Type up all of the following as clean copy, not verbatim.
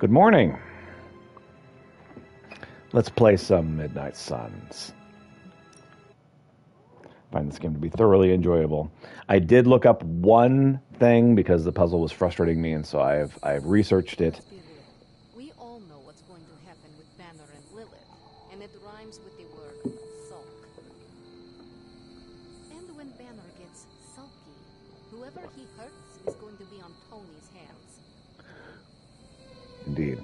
Good morning. Let's play some Midnight Suns. I find this game to be thoroughly enjoyable. I did look up one thing because the puzzle was frustrating me, and so I've researched it. We all know what's going to happen with Banner and Lilith, and it rhymes with the word sulk. And when Banner gets sulky, whoever he hurts is going to be on Tony's hands. Indeed.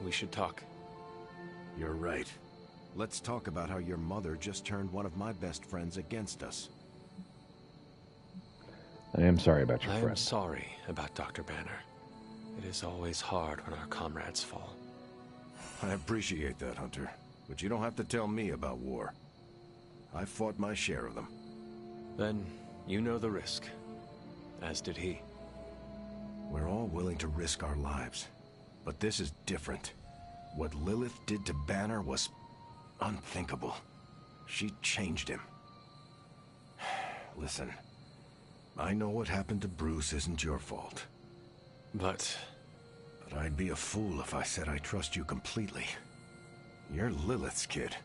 We should talk. You're right. Let's talk about how your mother just turned one of my best friends against us. I am sorry about your I friend. am sorry about Dr. Banner. It is always hard when our comrades fall. I appreciate that, Hunter. But you don't have to tell me about war. I fought my share of them. Then you know the risk. As did he. We're all willing to risk our lives. But this is different. What Lilith did to Banner was unthinkable. She changed him. Listen, I know what happened to Bruce isn't your fault. But I'd be a fool if I said I trust you completely. You're Lilith's kid.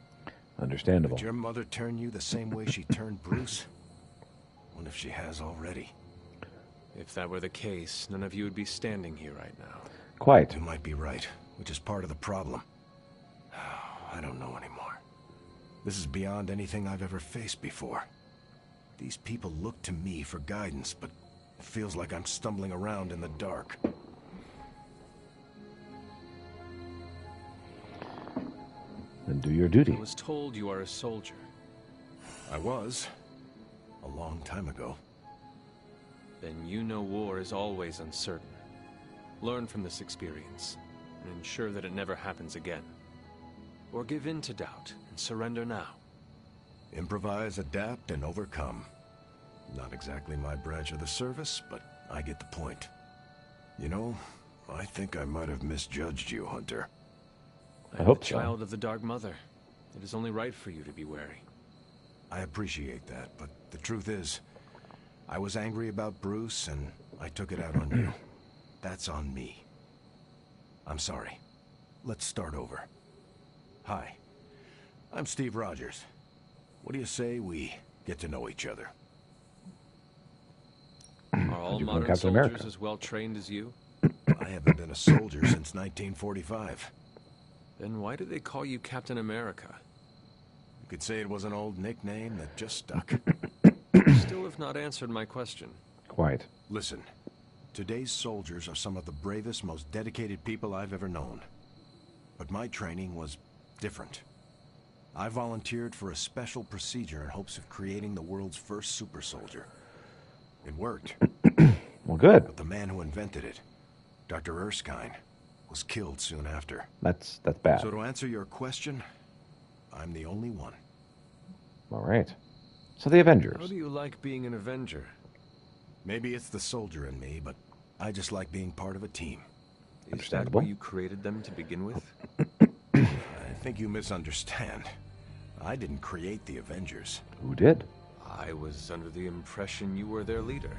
Understandable. Did your mother turn you the same way she turned Bruce? What if she has already? if that were the case, none of you would be standing here right now. Quite. You might be right, which is part of the problem. I don't know anymore. This is beyond anything I've ever faced before. These people look to me for guidance, but it feels like I'm stumbling around in the dark. Then do your duty. I was told you are a soldier. I was. A long time ago. Then you know war is always uncertain. Learn from this experience, and ensure that it never happens again. Or give in to doubt, and surrender now. Improvise, adapt, and overcome. Not exactly my branch of the service, but I get the point. You know, I think I might have misjudged you, Hunter. I hope the so. Child of the Dark Mother. It is only right for you to be wary. I appreciate that, but the truth is, I was angry about Bruce, and I took it out on you. That's on me. I'm sorry. Let's start over. Hi, I'm Steve Rogers. What do you say we get to know each other? Are all you become modern Captain soldiers America? as well trained as you? I haven't been a soldier since 1945. Then why do they call you Captain America? You could say it was an old nickname that just stuck. You still have not answered my question. Quite. Listen, today's soldiers are some of the bravest, most dedicated people I've ever known. But my training was different. I volunteered for a special procedure in hopes of creating the world's first super soldier. It worked, Well, good. but the man who invented it, Dr. Erskine, was killed soon after. That's bad. So to answer your question, I'm the only one. All right. So the Avengers. How do you like being an Avenger? Maybe it's the soldier in me, but I just like being part of a team. Is that Understandable. why you created them to begin with? I think you misunderstand. I didn't create the Avengers. Who did? I was under the impression you were their leader.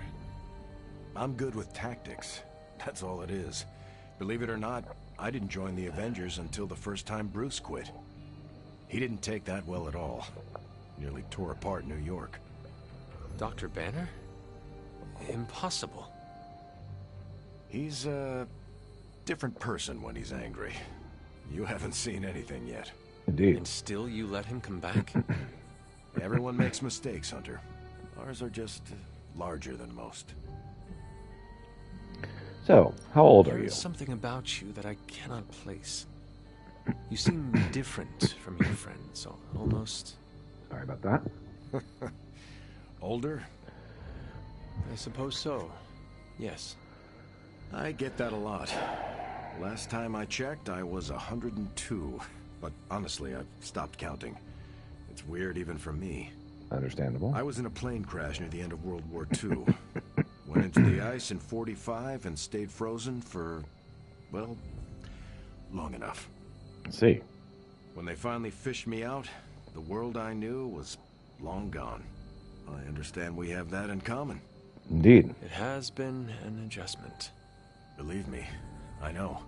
I'm good with tactics. That's all it is. Believe it or not, I didn't join the Avengers until the first time Bruce quit. He didn't take that well at all. Nearly tore apart New York. Dr. Banner? Impossible. He's a different person when he's angry. You haven't seen anything yet. Indeed. And still you let him come back? Everyone makes mistakes, Hunter. Ours are just larger than most. So, how old are There you? is something about you that I cannot place. You seem different from your friends, almost. Sorry about that. Older? I suppose so. Yes. I get that a lot. Last time I checked, I was 102. But honestly, I've stopped counting. It's weird even for me. Understandable. I was in a plane crash near the end of World War II. Went into the ice in '45 and stayed frozen for, well, long enough. Let's see. When they finally fished me out, the world I knew was long gone. I understand we have that in common. Indeed. It has been an adjustment. Believe me, I know.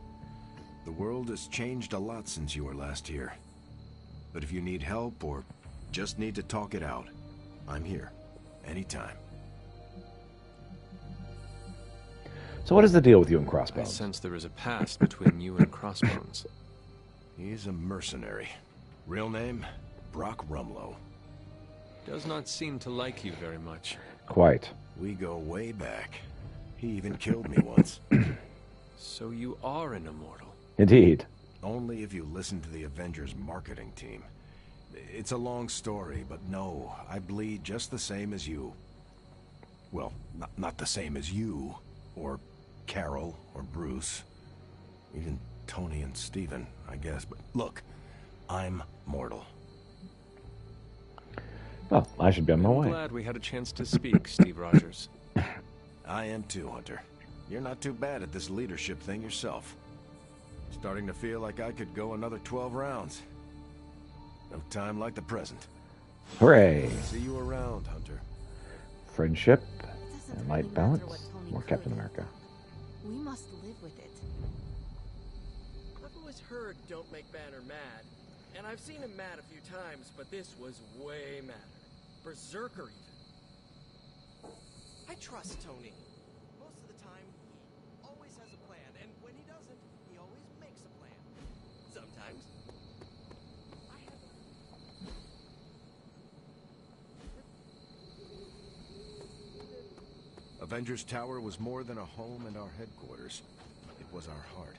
The world has changed a lot since you were last here. But if you need help or just need to talk it out, I'm here. Anytime. So what is the deal with you and I Crossbones? sense there is a past between you and Crossbones. He's a mercenary. Real name? Brock Rumlow. Does not seem to like you very much. Quite. We go way back. He even killed me once. So you are an immortal. Indeed. Only if you listen to the Avengers marketing team. It's a long story, but no, I bleed just the same as you. Well, not the same as you, or Carol, or Bruce. Even Tony and Steven, I guess. But look, I'm mortal. Well, I should be on my I'm way. glad we had a chance to speak, Steve Rogers. I am too, Hunter. You're not too bad at this leadership thing yourself. Starting to feel like I could go another 12 rounds. No time like the present. Hooray! See you around, Hunter. Friendship Doesn't and really light matter balance. what Tony More could. Captain America. We must live with it. I've always heard don't make Banner mad. And I've seen him mad a few times, but this was way madder. Berserker even. I trust Tony. Most of the time, he always has a plan, and when he doesn't, he always makes a plan. Sometimes. I have Avengers Tower was more than a home and our headquarters. It was our heart.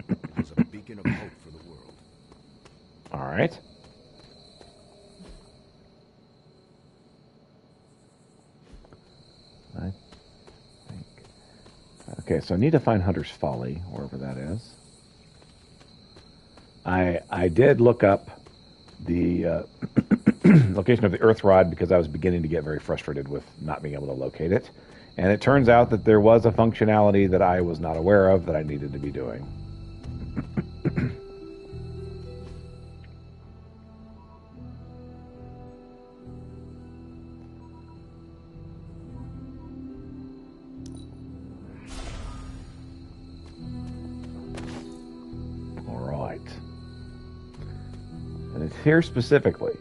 It was a beacon of hope for the world. All right. I think. Okay, so I need to find Hunter's Folly, wherever that is. I did look up the location of the Earth Rod because I was beginning to get very frustrated with not being able to locate it. And it turns out that there was a functionality that I was not aware of that I needed to be doing. All right. And it's here specifically.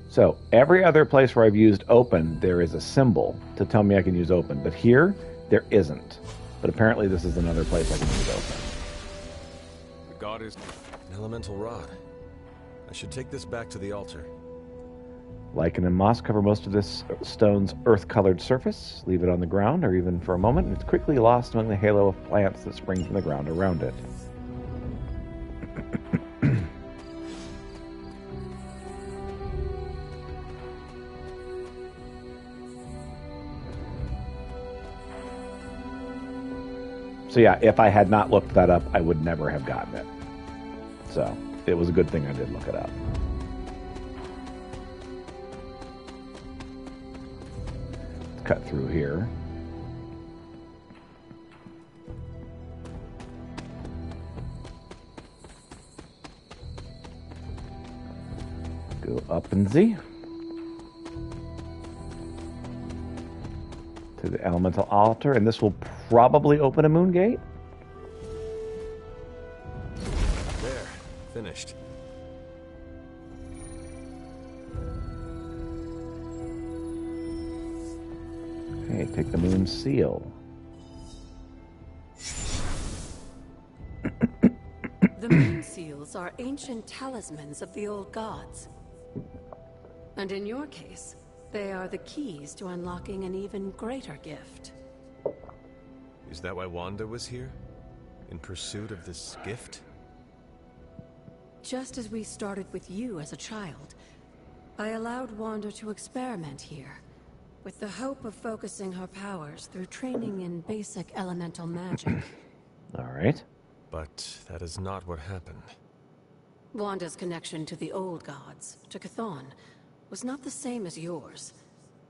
So every other place where I've used open, there is a symbol to tell me I can use open. But here, there isn't. But apparently this is another place I can use open. The god is... An elemental rod. I should take this back to the altar. Lichen and moss cover most of this stone's earth-colored surface. Leave it on the ground, or even for a moment, and it's quickly lost among the halo of plants that spring from the ground around it. So yeah, if I had not looked that up, I would never have gotten it. So it was a good thing I did look it up. Let's cut through here. Go up and Z. To the elemental altar, and this will probably open a moon gate. There. Finished. Okay, take the moon seal. The moon seals are ancient talismans of the old gods. And in your case, they are the keys to unlocking an even greater gift. Is that why Wanda was here? In pursuit of this gift? Just as we started with you as a child, I allowed Wanda to experiment here, with the hope of focusing her powers through training in basic elemental magic. All right. But that is not what happened. Wanda's connection to the old gods, to Chthon, was not the same as yours.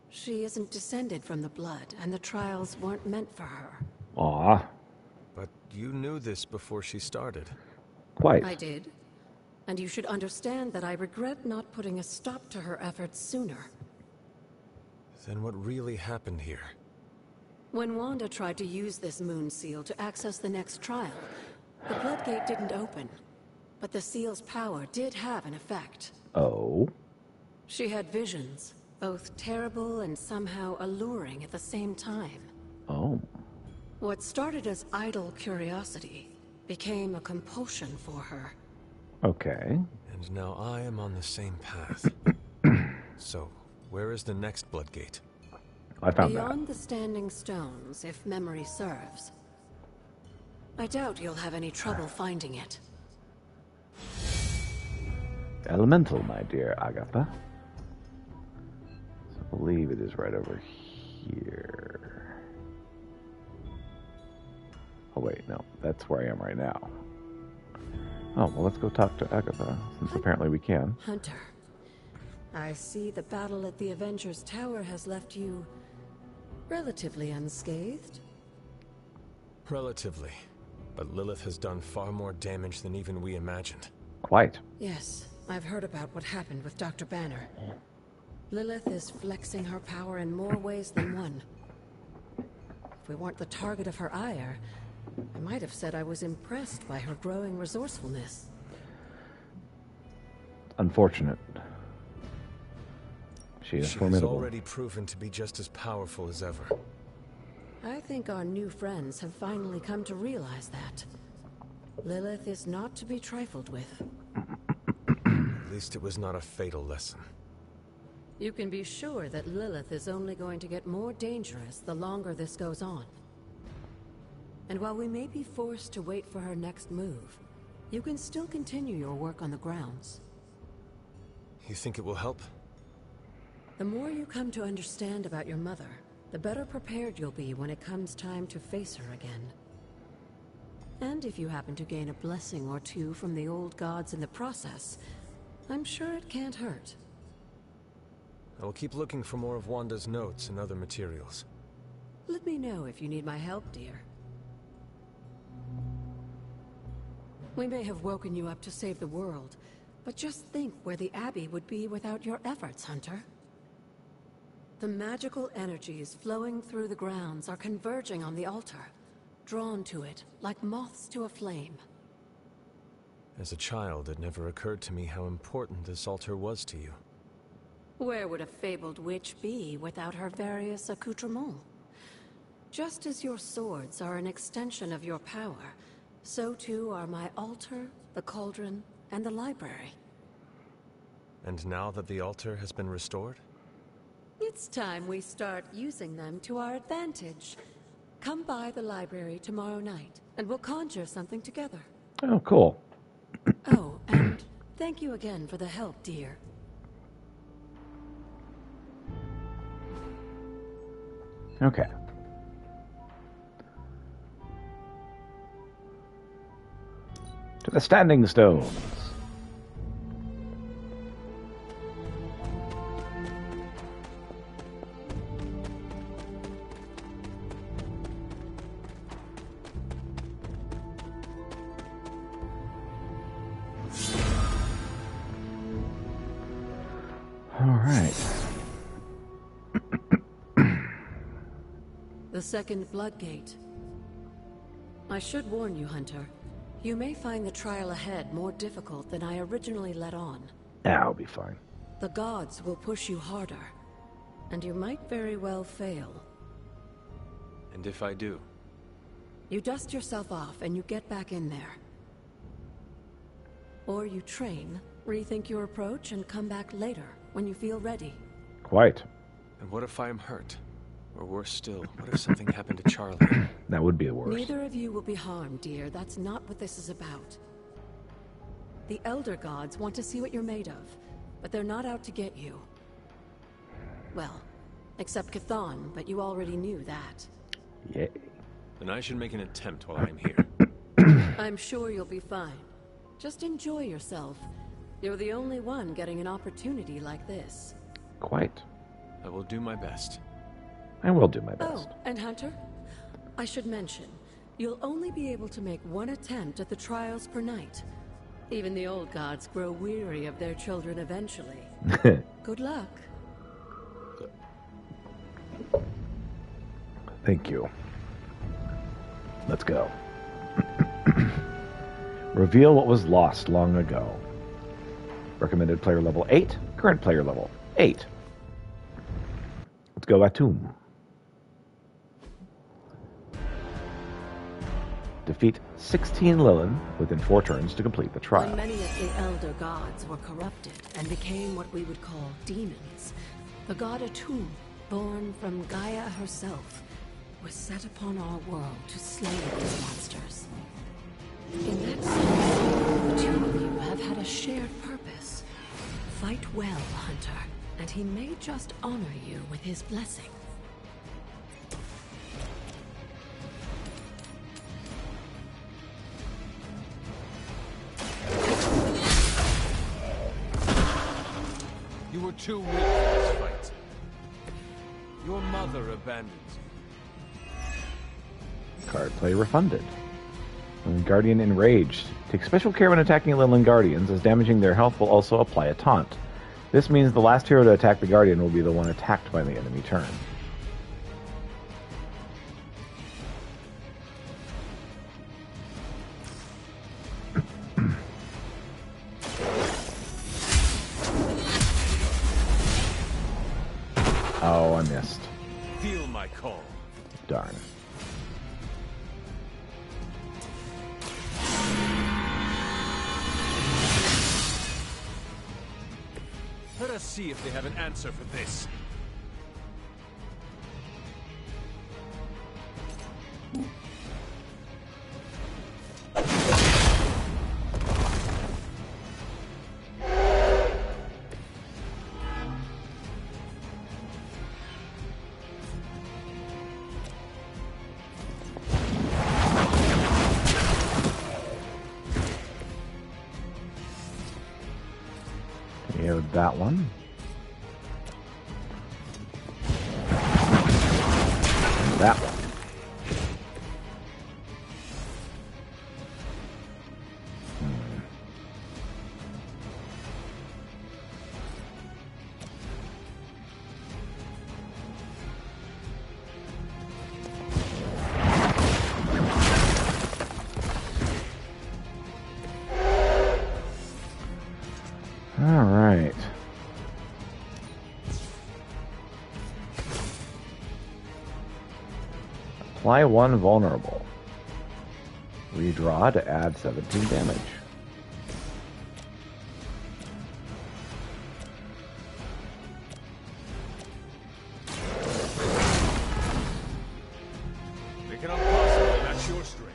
She isn't descended from the blood, and the trials weren't meant for her. Aw, But you knew this before she started. quite. I did. And you should understand that I regret not putting a stop to her efforts sooner. Then what really happened here? When Wanda tried to use this moon seal to access the next trial, The Bloodgate didn't open, but the seal's power did have an effect. Oh? She had visions, both terrible and somehow alluring at the same time. Oh. What started as idle curiosity became a compulsion for her. Okay. And now I am on the same path. So, where is the next Bloodgate? I found Beyond the Standing Stones, if memory serves. I doubt you'll have any trouble finding it. that. Elemental, my dear Agatha. So I believe it is right over here. Oh, wait, no. That's where I am right now. Oh, well, let's go talk to Agatha, since apparently we can. Hunter, I see the battle at the Avengers Tower has left you relatively unscathed. Relatively. But Lilith has done far more damage than even we imagined. Quite. Yes, I've heard about what happened with Dr. Banner. Lilith is flexing her power in more ways than one. If we weren't the target of her ire, I might have said I was impressed by her growing resourcefulness. Unfortunate. She is She has formidable. already proven to be just as powerful as ever. I think our new friends have finally come to realize that. Lilith is not to be trifled with. At least it was not a fatal lesson. You can be sure that Lilith is only going to get more dangerous the longer this goes on. And while we may be forced to wait for her next move, you can still continue your work on the grounds. You think it will help? The more you come to understand about your mother, the better prepared you'll be when it comes time to face her again. And if you happen to gain a blessing or two from the old gods in the process, I'm sure it can't hurt. I will keep looking for more of Wanda's notes and other materials. Let me know if you need my help, dear. We may have woken you up to save the world, but just think where the Abbey would be without your efforts, Hunter. The magical energies flowing through the grounds are converging on the altar, drawn to it like moths to a flame. As a child, it never occurred to me how important this altar was to you. Where would a fabled witch be without her various accoutrements? Just as your swords are an extension of your power, so too are my altar, the cauldron, and the library. And now that the altar has been restored? It's time we start using them to our advantage. Come by the library tomorrow night, and we'll conjure something together. Oh, cool. Oh, and thank you again for the help, dear. Okay. To the Standing Stones. All right. The second Bloodgate. I should warn you, Hunter. You may find the trial ahead more difficult than I originally let on. I'll be fine. The gods will push you harder, and you might very well fail. And if I do? You dust yourself off and you get back in there. Or you train, rethink your approach, and come back later, when you feel ready. Quite. And what if I am hurt? Or worse still, what if something happened to Charlie? That would be the worst. Neither of you will be harmed, dear. That's not what this is about. The Elder Gods want to see what you're made of, but they're not out to get you. Well, except Chthon, but you already knew that. Yay. Then I should make an attempt while I'm here. I'm sure you'll be fine. Just enjoy yourself. You're the only one getting an opportunity like this. Quite. I will do my best. I will do my best. Oh, and Hunter, I should mention, you'll only be able to make one attempt at the trials per night. Even the old gods grow weary of their children eventually. Good luck. Thank you. Let's go. Reveal what was lost long ago. Recommended player level 8. Current player level 8. Let's go Atum. Defeat 16 Lilin within 4 turns to complete the trial. When many of the elder gods were corrupted and became what we would call demons, the god Atum, born from Gaia herself, was set upon our world to slay these monsters. In that sense, the two of you have had a shared purpose. Fight well, Hunter, and he may just honor you with his blessing. You were too weak for this fight. Your mother abandoned you. Card play refunded. Guardian Enraged. Take special care when attacking Lilin Guardians, as damaging their health will also apply a taunt. This means the last hero to attack the Guardian will be the one attacked by the enemy turn. Oh, I missed. Feel my call. Darn. Let us see if they have an answer for this. That one. And that one. All right. Apply 1 vulnerable. Redraw to add 17 damage. Make it impossible, that's your strength.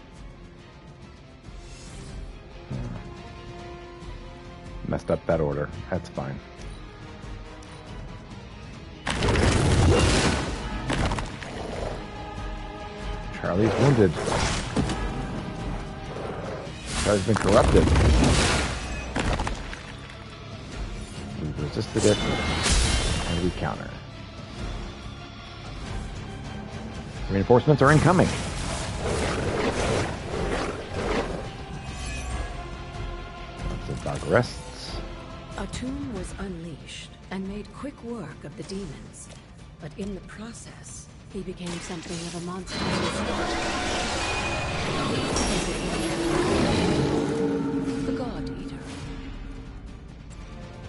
Messed up that order. That's fine. Charlie's wounded. Charlie's been corrupted. We resisted it, and we counter. Reinforcements are incoming. The dog rests. Atum was unleashed and made quick work of the demons, but in the process, he became something of a monster himself. The God Eater.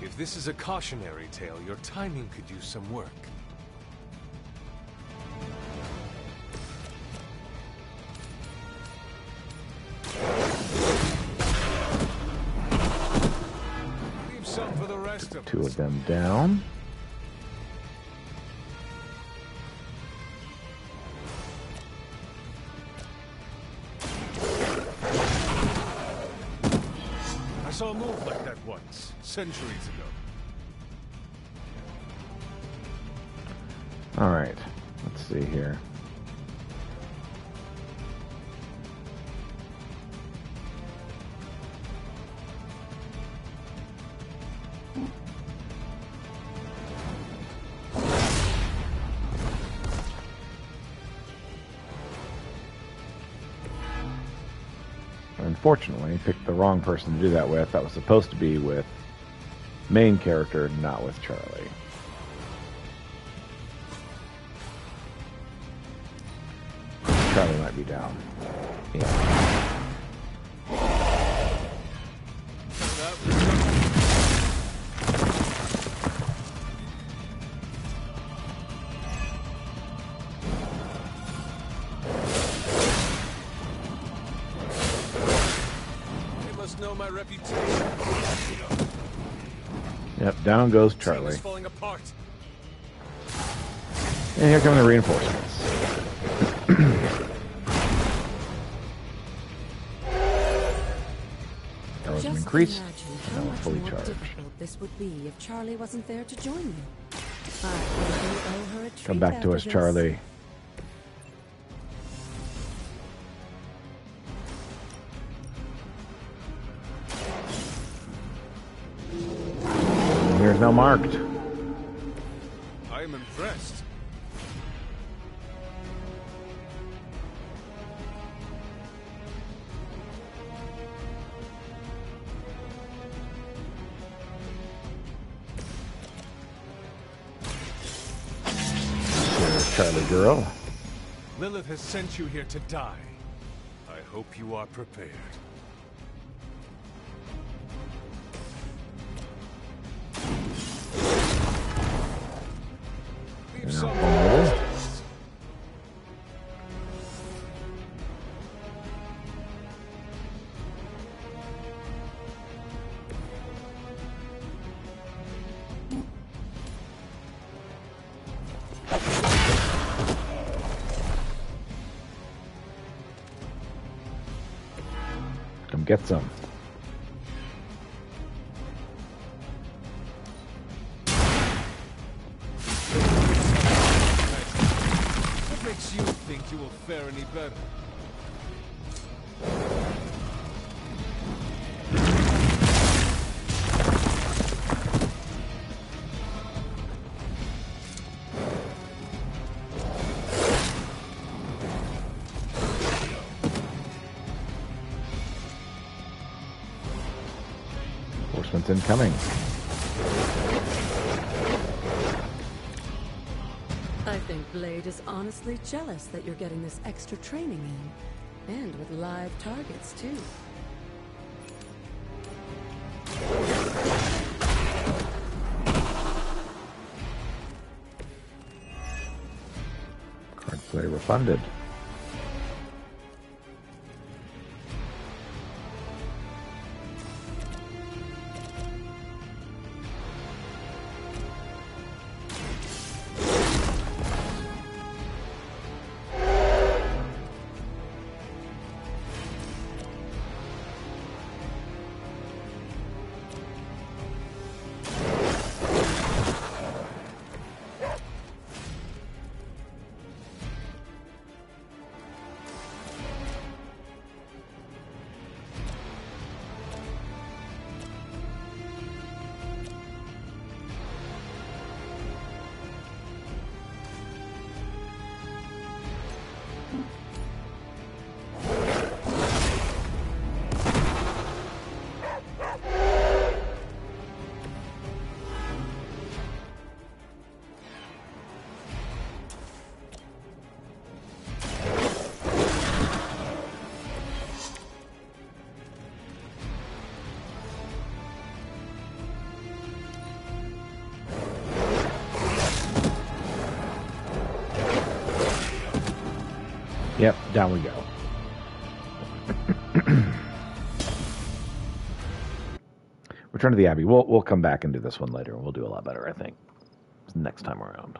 If this is a cautionary tale, your timing could use some work. Leave some for the rest of us. 2 of them down. I saw a move like that once, centuries ago. All right. Let's see here. Unfortunately, picked the wrong person to do that with. That was supposed to be with main character, not with Charlie. Charlie might be down. Yeah. must know my reputation. Yep, down goes Team Charlie. is falling apart. And here come the reinforcements. Arrows have Just increased. imagine Now how we're much fully more charged. difficult this would be if Charlie wasn't there to join you. I think we owe her a treat Come back to after us, this. Charlie. Here's now marked. I am impressed. Here's Charlie girl. Lilith has sent you here to die. I hope you are prepared. Leave some vulnerable. Come get some. What makes you think you will fare any better? Reinforcements incoming. I think Blade is honestly jealous that you're getting this extra training in. And with live targets, too. Card play refunded. Yep, down we go. Return to the Abbey. We'll come back and do this one later, and we'll do a lot better, I think, next time around.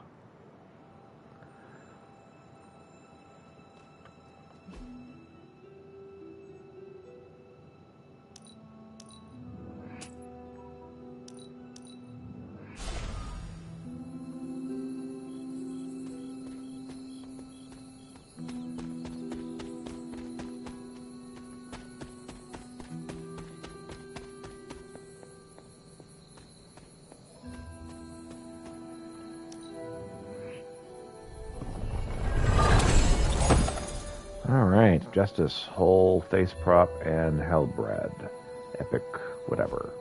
All right, Justice, Whole, Face Prop, and Hellbred. Epic, whatever.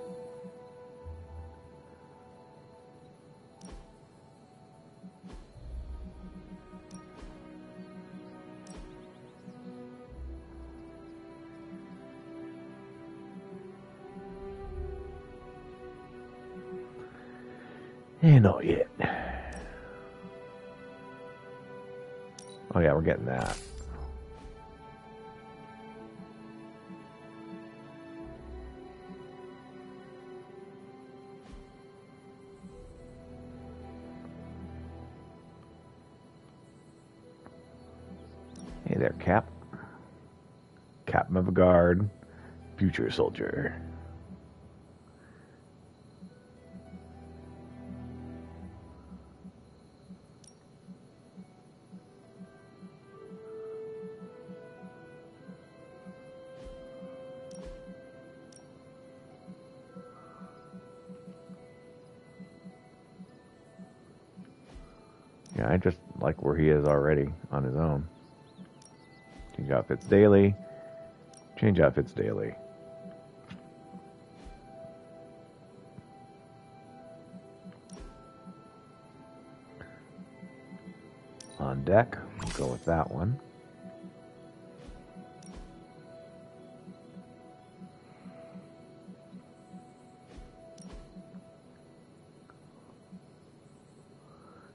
Not yet. Oh yeah, we're getting that. Cap. Captain of a guard. Future soldier. Yeah, I just like where he is already on his own. Change outfits daily. Change outfits daily. On deck, we'll go with that one.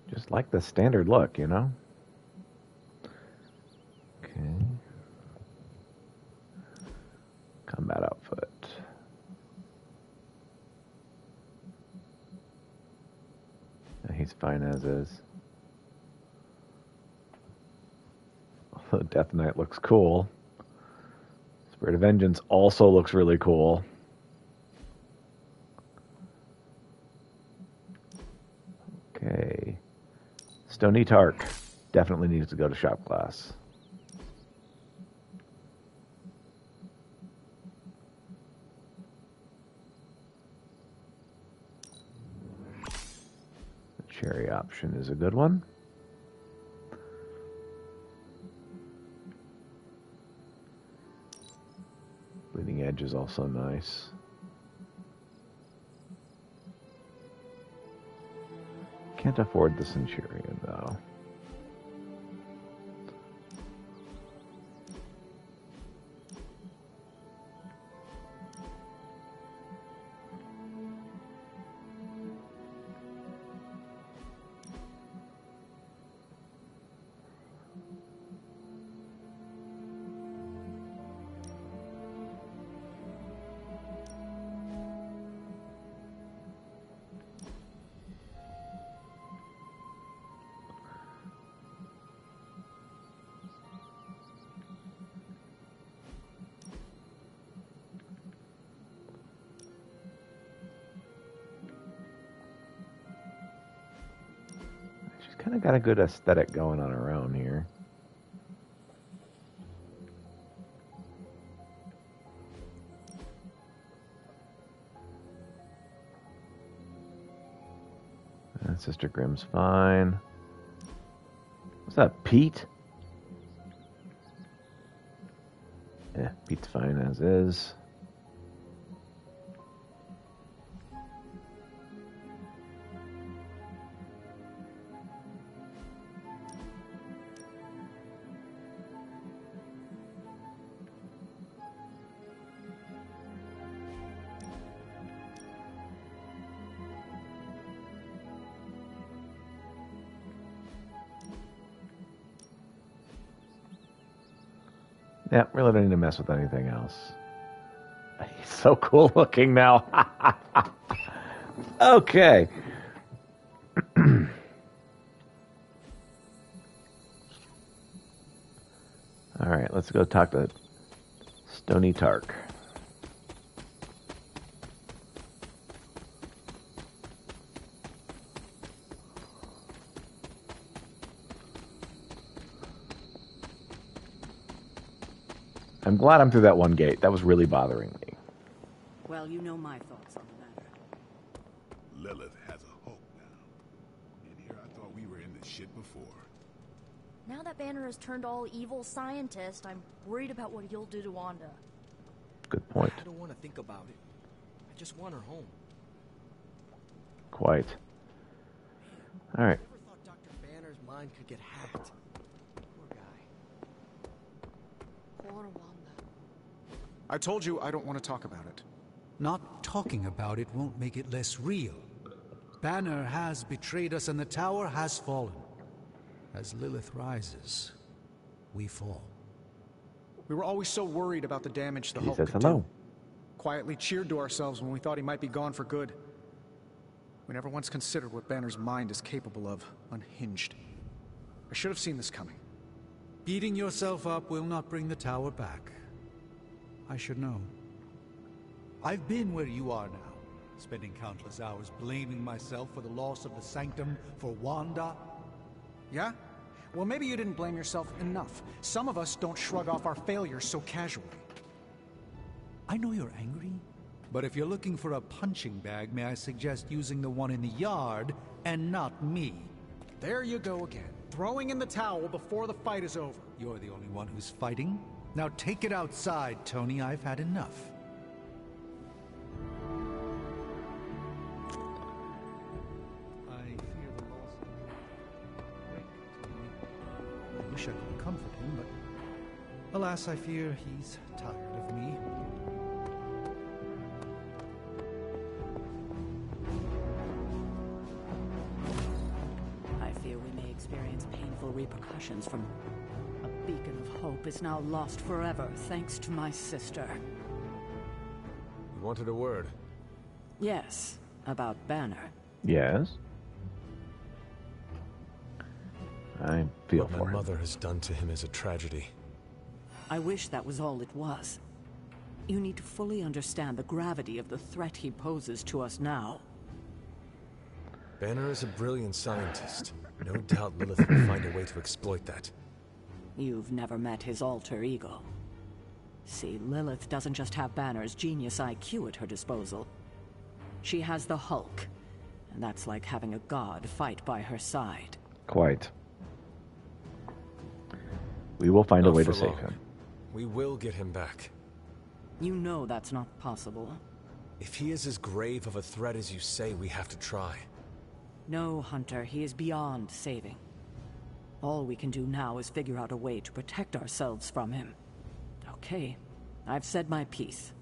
Just like the standard look, you know? Okay. Combat outfit. Yeah, he's fine as is. Although Death Knight looks cool. Spirit of Vengeance also looks really cool. Okay. Stony Tark definitely needs to go to shop class. The cherry option is a good one. Bleeding Edge is also nice. Can't afford the Centurion, though. Kind of got a good aesthetic going on her own here. And Sister Grimm's fine. What's that, Pete? Yeah, Pete's fine as is. Yeah, really don't need to mess with anything else. He's so cool looking now. Okay. All right, let's go talk to Stony Tark. I'm glad I'm through that one gate. That was really bothering me. Well, you know my thoughts on the matter. Lilith has a hope now. And here I thought we were in this shit before. Now that Banner has turned all evil scientist, I'm worried about what he'll do to Wanda. Good point. I don't want to think about it. I just want her home. Quite. All right. I never thought Dr. Banner's mind could get hacked. Poor guy. Poor Wanda. I told you I don't want to talk about it. Not talking about it won't make it less real. Banner has betrayed us and the tower has fallen. As Lilith rises, we fall. We were always so worried about the damage the He Hulk says could hello. do. Quietly cheered to ourselves when we thought he might be gone for good. We never once considered what Banner's mind is capable of, unhinged. I should have seen this coming. Beating yourself up will not bring the tower back. I should know. I've been where you are now, spending countless hours blaming myself for the loss of the Sanctum for Wanda. Yeah? Well, maybe you didn't blame yourself enough. Some of us don't shrug off our failures so casually. I know you're angry, but if you're looking for a punching bag, may I suggest using the one in the yard and not me? There you go again. Throwing in the towel before the fight is over. You're the only one who's fighting. Now take it outside, Tony. I've had enough. I fear the loss of Rick, Tony. I wish I could comfort him, but alas, I fear he's tired of me. I fear we may experience painful repercussions from... A beacon of hope is now lost forever, thanks to my sister. You wanted a word? Yes, about Banner. Yes. I feel what for my him. mother has done to him is a tragedy. I wish that was all it was. You need to fully understand the gravity of the threat he poses to us now. Banner is a brilliant scientist. No doubt Lilith will find a way to exploit that. You've never met his alter ego. See, Lilith doesn't just have Banner's genius IQ at her disposal. She has the Hulk, and that's like having a god fight by her side. Quite. We will find a Not way for to save long. him. We will get him back. You know that's not possible. If he is as grave of a threat as you say, we have to try. No, Hunter, he is beyond saving. All we can do now is figure out a way to protect ourselves from him. Okay, I've said my piece.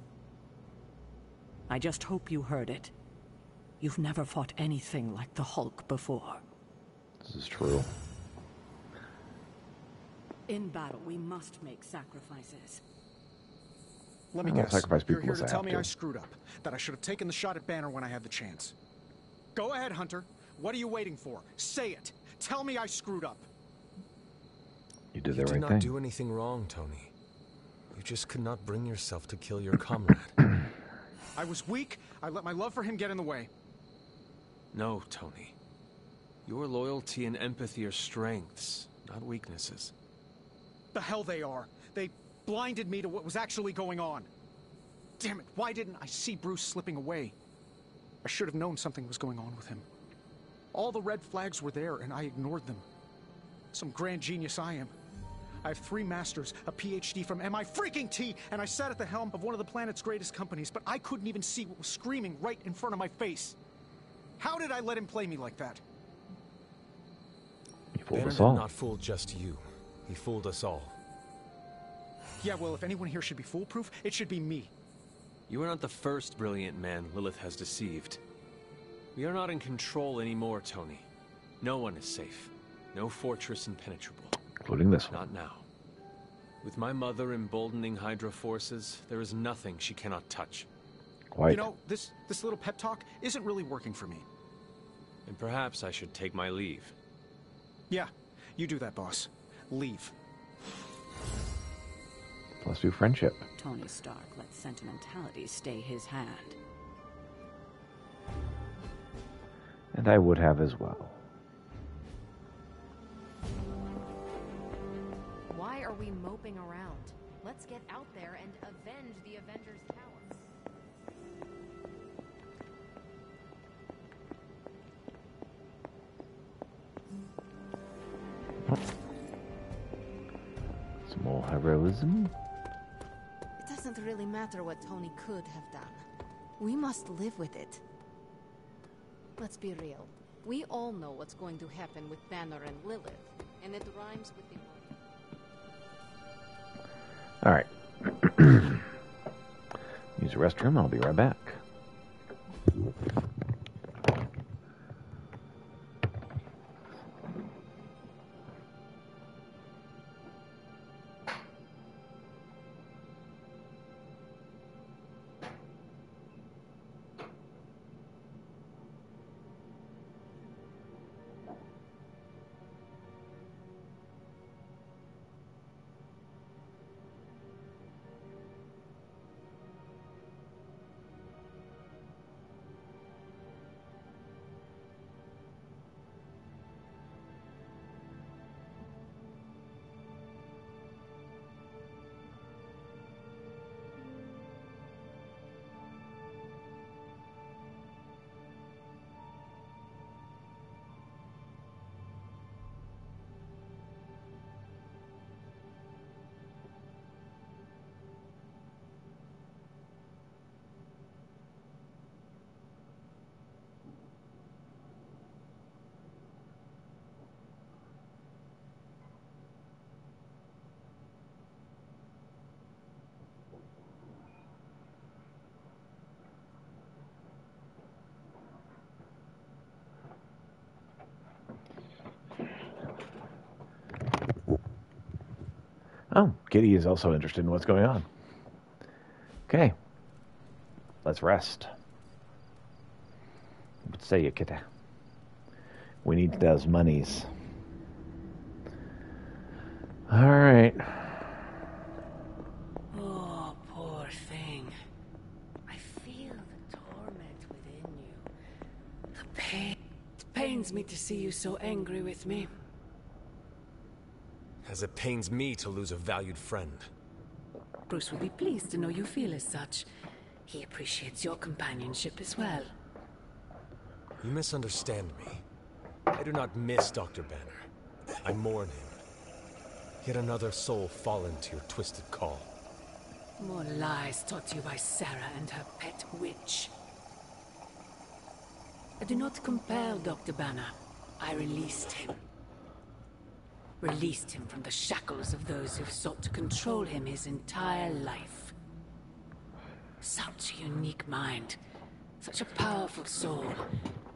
I just hope you heard it. You've never fought anything like the Hulk before. This is true. In battle, we must make sacrifices. Let me I'll guess. sacrifice You're people here if to I tell have me to. I screwed up. That I should have taken the shot at Banner when I had the chance. Go ahead, Hunter. What are you waiting for? Say it. Tell me I screwed up. You did You the did right not thing. do anything wrong, Tony. You just could not bring yourself to kill your comrade. I was weak. I let my love for him get in the way. No, Tony. Your loyalty and empathy are strengths, not weaknesses. The hell they are. They blinded me to what was actually going on. Damn it, why didn't I see Bruce slipping away? I should have known something was going on with him. All the red flags were there, and I ignored them. Some grand genius I am. I have 3 masters, a PhD from MI-T, and I sat at the helm of one of the planet's greatest companies, but I couldn't even see what was screaming right in front of my face. How did I let him play me like that? You fooled Banner us did all. not fool just you. He fooled us all. Yeah, well, if anyone here should be foolproof, it should be me. You are not the first brilliant man Lilith has deceived. We are not in control anymore, Tony. No one is safe. No fortress impenetrable. Including this one. Not now. With my mother emboldening Hydra forces, there is nothing she cannot touch. Quite. You know, this little pep talk isn't really working for me. And perhaps I should take my leave. Yeah, you do that, boss. Leave. Let's do friendship. Tony Stark let sentimentality stay his hand. And I would have as well. Why are we moping around? Let's get out there and avenge the Avengers Tower. Some more heroism. It doesn't really matter what Tony could have done. We must live with it. Let's be real. We all know what's going to happen with Banner and Lilith, and it rhymes with the word. All right. Use the restroom. I'll be right back. Oh, Kitty is also interested in what's going on. Okay. Let's rest. What say you, Kitty? We need those monies. All right. Oh, poor thing. I feel the torment within you. The pain. It pains me to see you so angry with me. As it pains me to lose a valued friend. Bruce will be pleased to know you feel as such. He appreciates your companionship as well. You misunderstand me. I do not miss Dr. Banner. I mourn him. Yet another soul fallen to your twisted call. More lies taught to you by Sarah and her pet witch. I do not compel Dr. Banner. I released him. Released him from the shackles of those who've sought to control him his entire life. Such a unique mind. Such a powerful soul.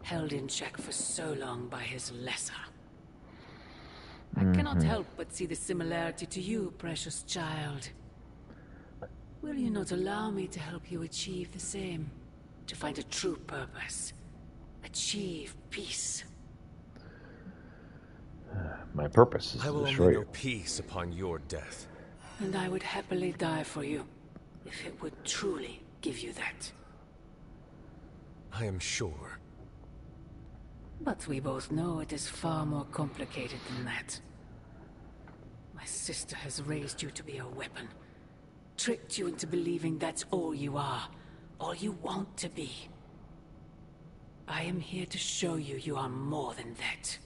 Held in check for so long by his lesser. I cannot help but see the similarity to you, precious child. Will you not allow me to help you achieve the same? To find a true purpose. Achieve peace. My purpose is I to will destroy only know you. peace upon your death. And I would happily die for you, if it would truly give you that. I am sure. But we both know it is far more complicated than that. My sister has raised you to be a weapon. Tricked you into believing that's all you are. All you want to be. I am here to show you you are more than that.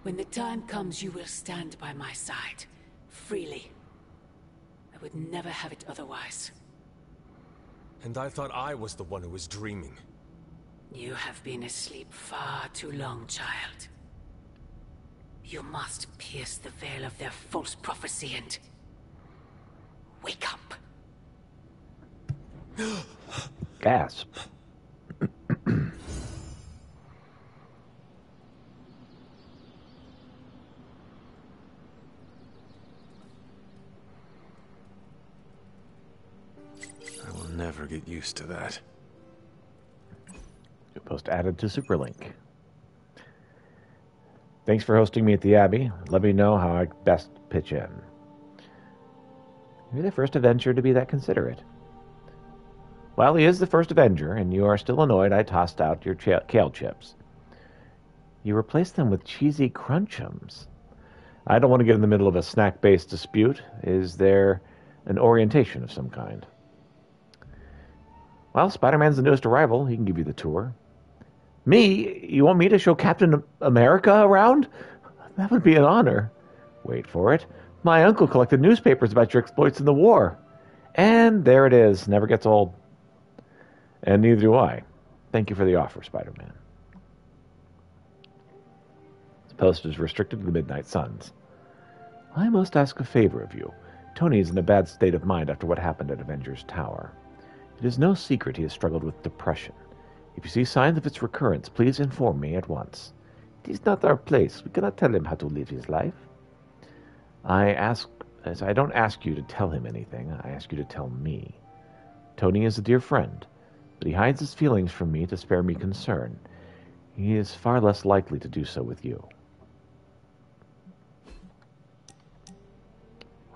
When the time comes, you will stand by my side. Freely. I would never have it otherwise. And I thought I was the one who was dreaming. You have been asleep far too long, child. You must pierce the veil of their false prophecy and... wake up. Gasp. I will never get used to that. New post added to Superlink. Thanks for hosting me at the Abbey. Let me know how I best pitch in. You're the first Avenger to be that considerate. Well, he is the first Avenger, and you are still annoyed I tossed out your kale chips. You replaced them with cheesy crunchums. I don't want to get in the middle of a snack-based dispute. Is there an orientation of some kind? Well, Spider-Man's the newest arrival. He can give you the tour. Me? You want me to show Captain America around? That would be an honor. Wait for it. My uncle collected newspapers about your exploits in the war. And there it is. Never gets old. And neither do I. Thank you for the offer, Spider-Man. This post is restricted to the Midnight Suns. I must ask a favor of you. Tony is in a bad state of mind after what happened at Avengers Tower. It is no secret he has struggled with depression. If you see signs of its recurrence, please inform me at once. It is not our place. We cannot tell him how to live his life. I don't ask you to tell him anything. I ask you to tell me. Tony is a dear friend, but he hides his feelings from me to spare me concern. He is far less likely to do so with you.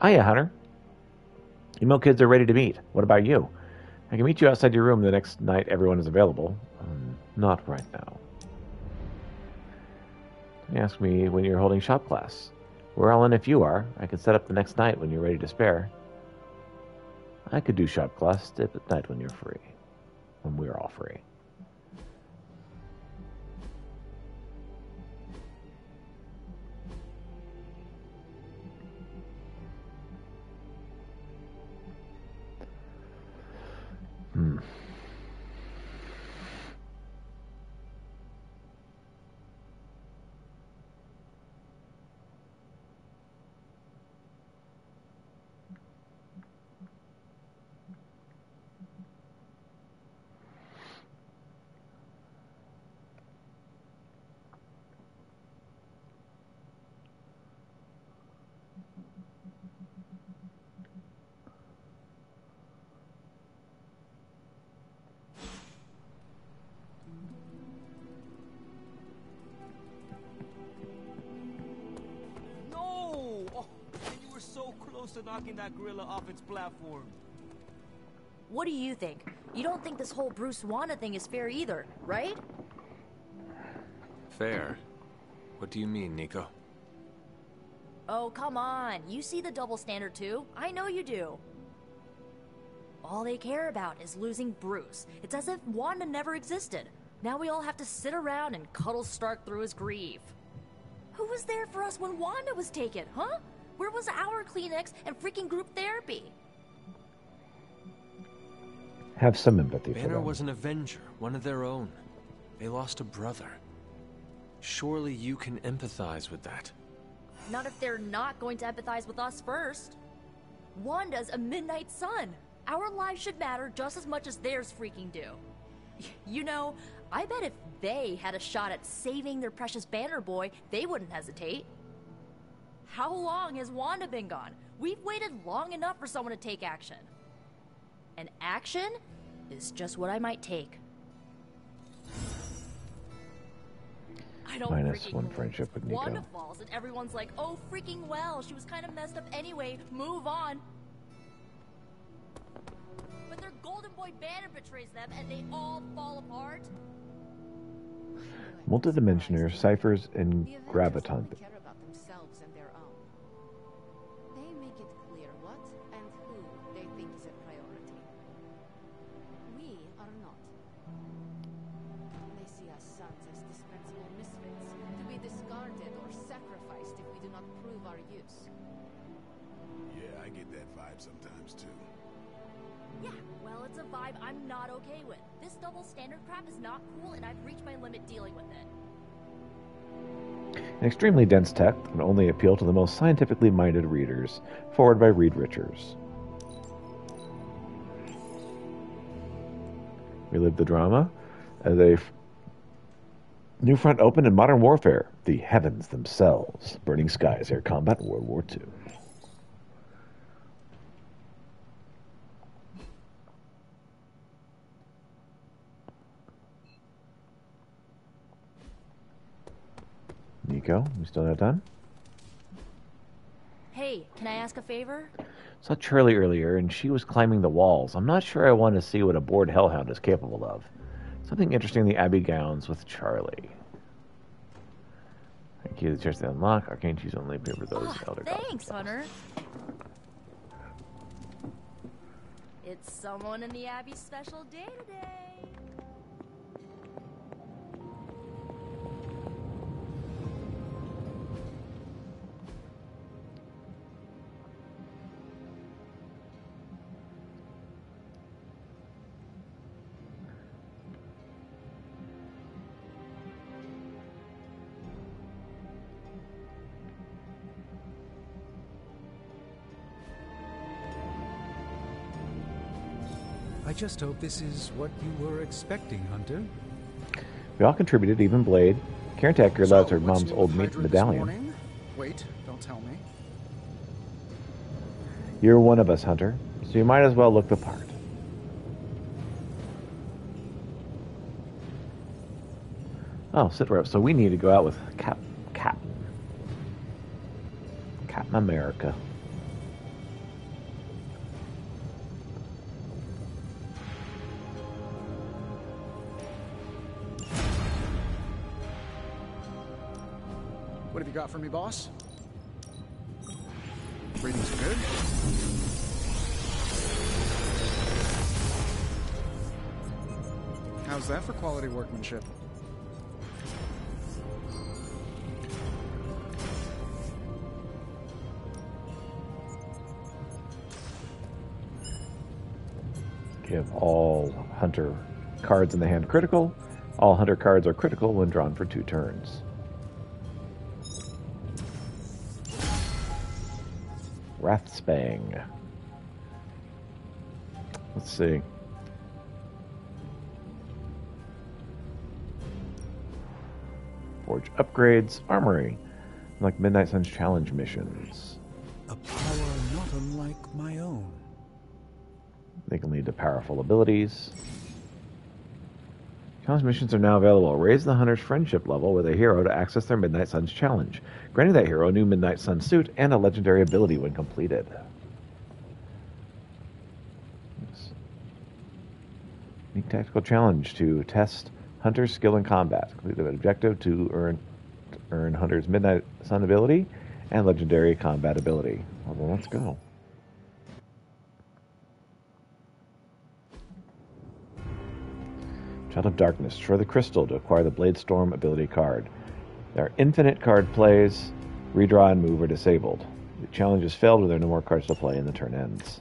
Hiya, Hunter. Emo kids are ready to meet. What about you? I can meet you outside your room the next night everyone is available. Not right now. You ask me when you're holding shop class. We're all in if you are. I can set up the next night when you're ready to spare. I could do shop class at night when you're free. When we're all free. to knocking that gorilla off its platform. What do you think? You don't think this whole Bruce Wanda thing is fair either, right? Fair? What do you mean, Nico? Oh, come on. You see the double standard too. I know you do. All they care about is losing Bruce. It's as if Wanda never existed. Now we all have to sit around and cuddle Stark through his grief. Who was there for us when Wanda was taken, huh? Where was our Kleenex and freaking group therapy? Have some empathy for Banner them. was an Avenger, one of their own. They lost a brother. Surely you can empathize with that. Not if they're not going to empathize with us first. Wanda's a Midnight Sun. Our lives should matter just as much as theirs freaking do. You know, I bet if they had a shot at saving their precious Banner Boy, they wouldn't hesitate. How long has Wanda been gone? We've waited long enough for someone to take action. And action is just what I might take. I don't Minus freaking one believe friendship with Nico. Wanda falls and everyone's like, oh freaking well, she was kind of messed up anyway, move on. But their Golden Boy Banner betrays them and they all fall apart. Multidimensioners, ciphers, and graviton. Care about themselves and their own. They make it clear what and who they think is a priority. We are not. They see us sons as dispensable misfits, to be discarded or sacrificed if we do not prove our use. Yeah, I get that vibe sometimes too. Yeah, well, it's a vibe I'm not okay with. This double standard crap is not cool, and I've reached my limit dealing with it. An extremely dense text can only appeal to the most scientifically minded readers. Forward by Reed Richards. Relive the drama as a new front opened in modern warfare. The heavens themselves. Burning skies, air combat, World War II. Nico, we still not done? Hey, can I ask a favor? Saw Charlie earlier, and she was climbing the walls. I'm not sure I want to see what a bored hellhound is capable of. Something interesting in the Abbey gowns with Charlie. Thank you. The chest to unlock. Arcane cheese only paper those elder gods. Thanks, Hunter. It's someone in the Abbey's special day today. I just hope this is what you were expecting, Hunter. We all contributed, even Blade. Karen Tacker loves her mom's old medallion. Wait, don't tell me. You're one of us, Hunter, so you might as well look the part. Oh, sit rep. So we need to go out with Captain America. What have you got for me, boss? Ratings are good. How's that for quality workmanship? Give all Hunter cards in the hand critical. All Hunter cards are critical when drawn for 2 turns. Wrathspang. Let's see. Forge upgrades, armory, like Midnight Sun's challenge missions. A power not unlike my own. They can lead to powerful abilities. Challenge missions are now available. Raise the Hunter's friendship level with a hero to access their Midnight Sun's challenge, granting that hero a new Midnight Sun suit and a legendary ability when completed. Unique tactical challenge to test Hunter's skill in combat. Complete the objective to earn Hunter's Midnight Sun ability and legendary combat ability. Well, then let's go. Child of Darkness. Destroy the crystal to acquire the Bladestorm ability card. There are infinite card plays. Redraw and move are disabled. The challenge is failed when there are no more cards to play and the turn ends.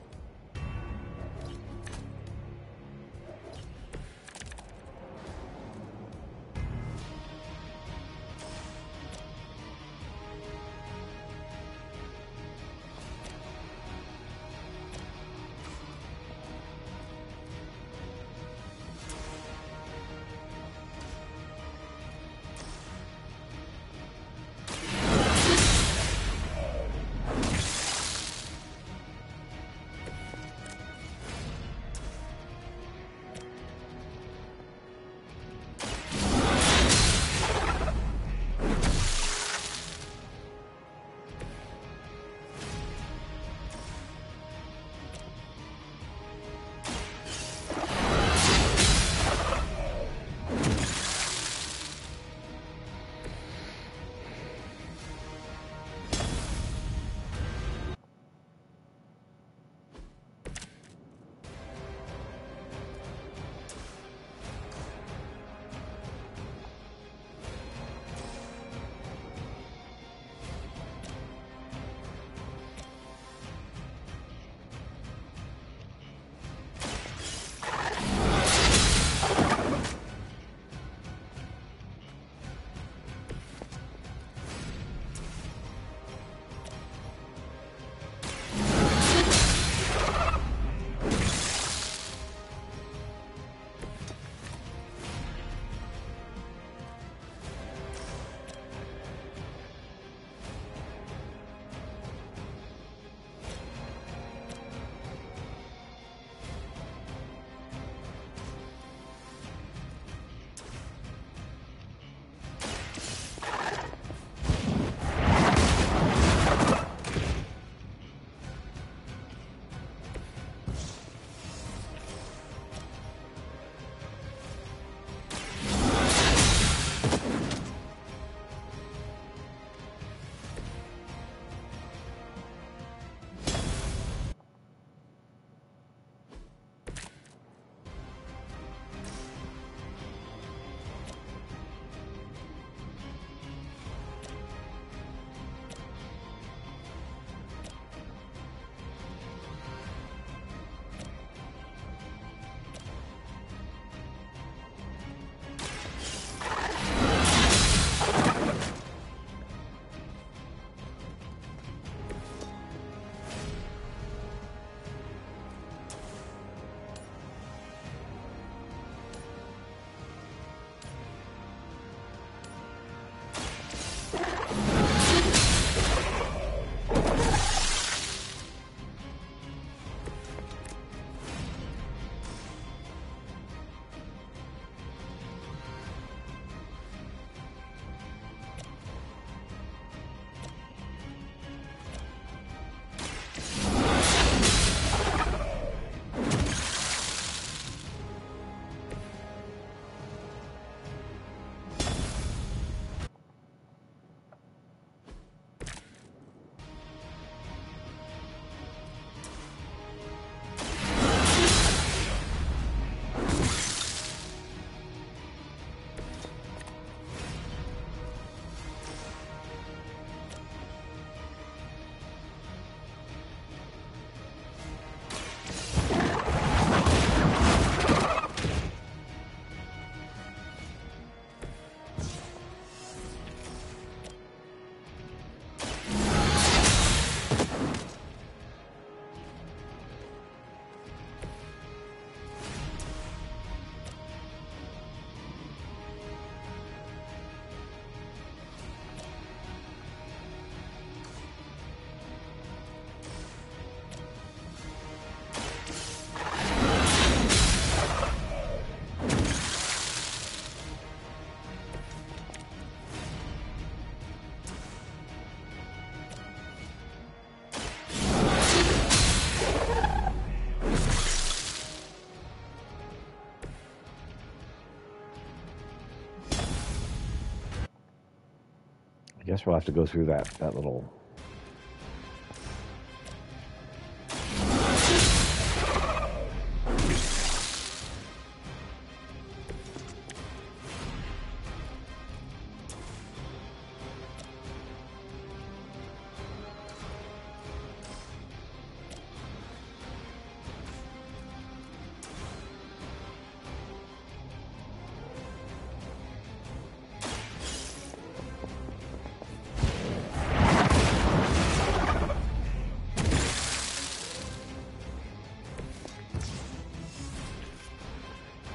I guess we'll have to go through that little...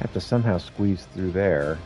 have to somehow squeeze through there.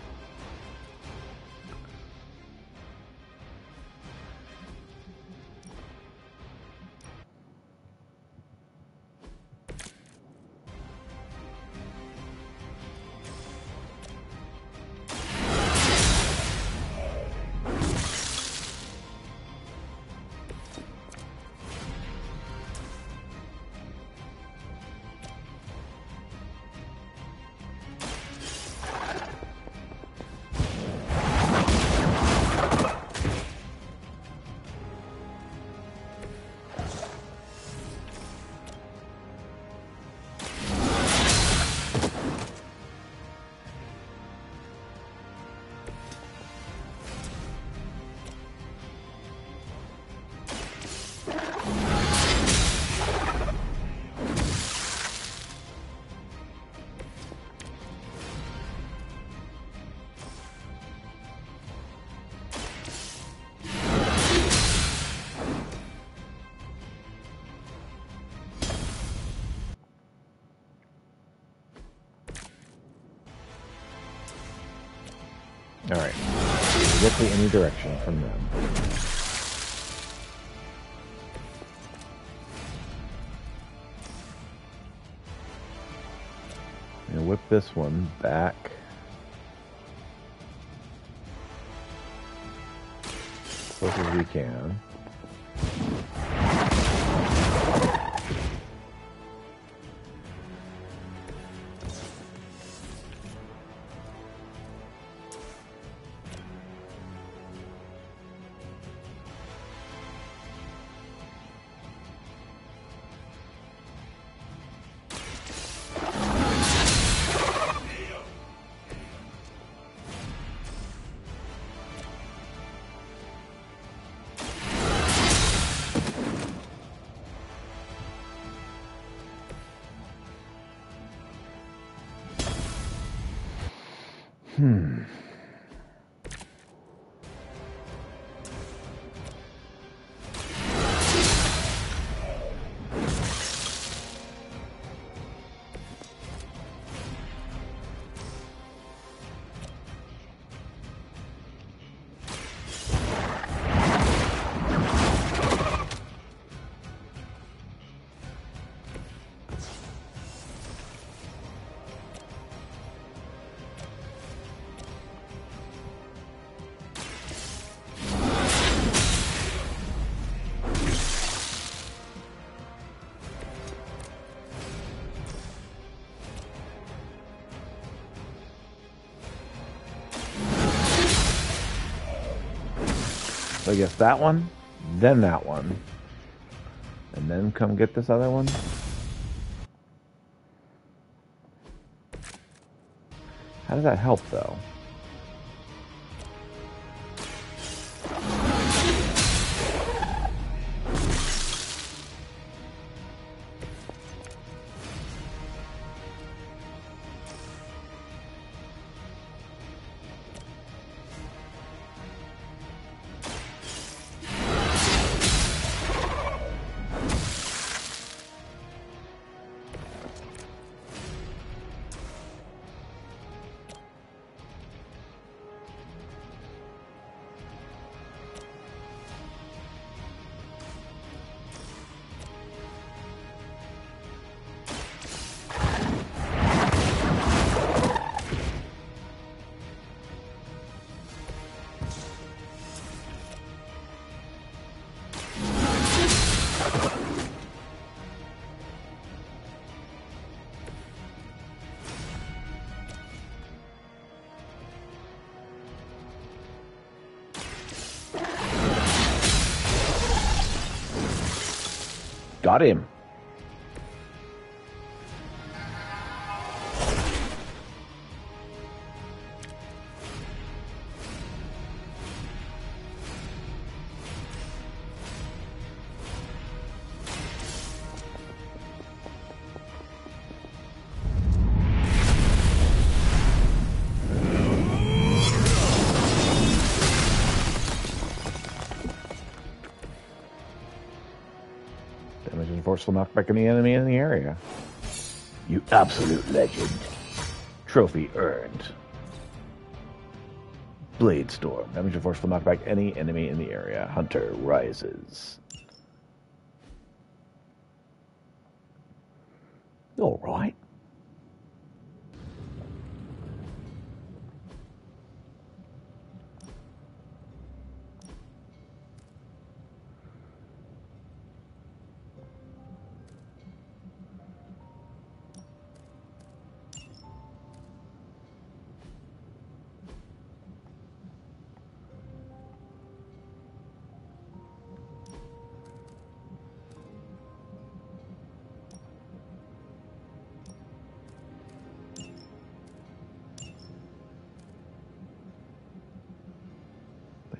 All right. Get to any direction from them. And whip this one back. As close as we can. So I guess that one, then that one, and then come get this other one. How does that help, though? Got him. Damage and forceful knockback in the enemy in the area. You absolute legend. Trophy earned. Blade Storm. Damage and forceful knockback any enemy in the area. Hunter rises. All right.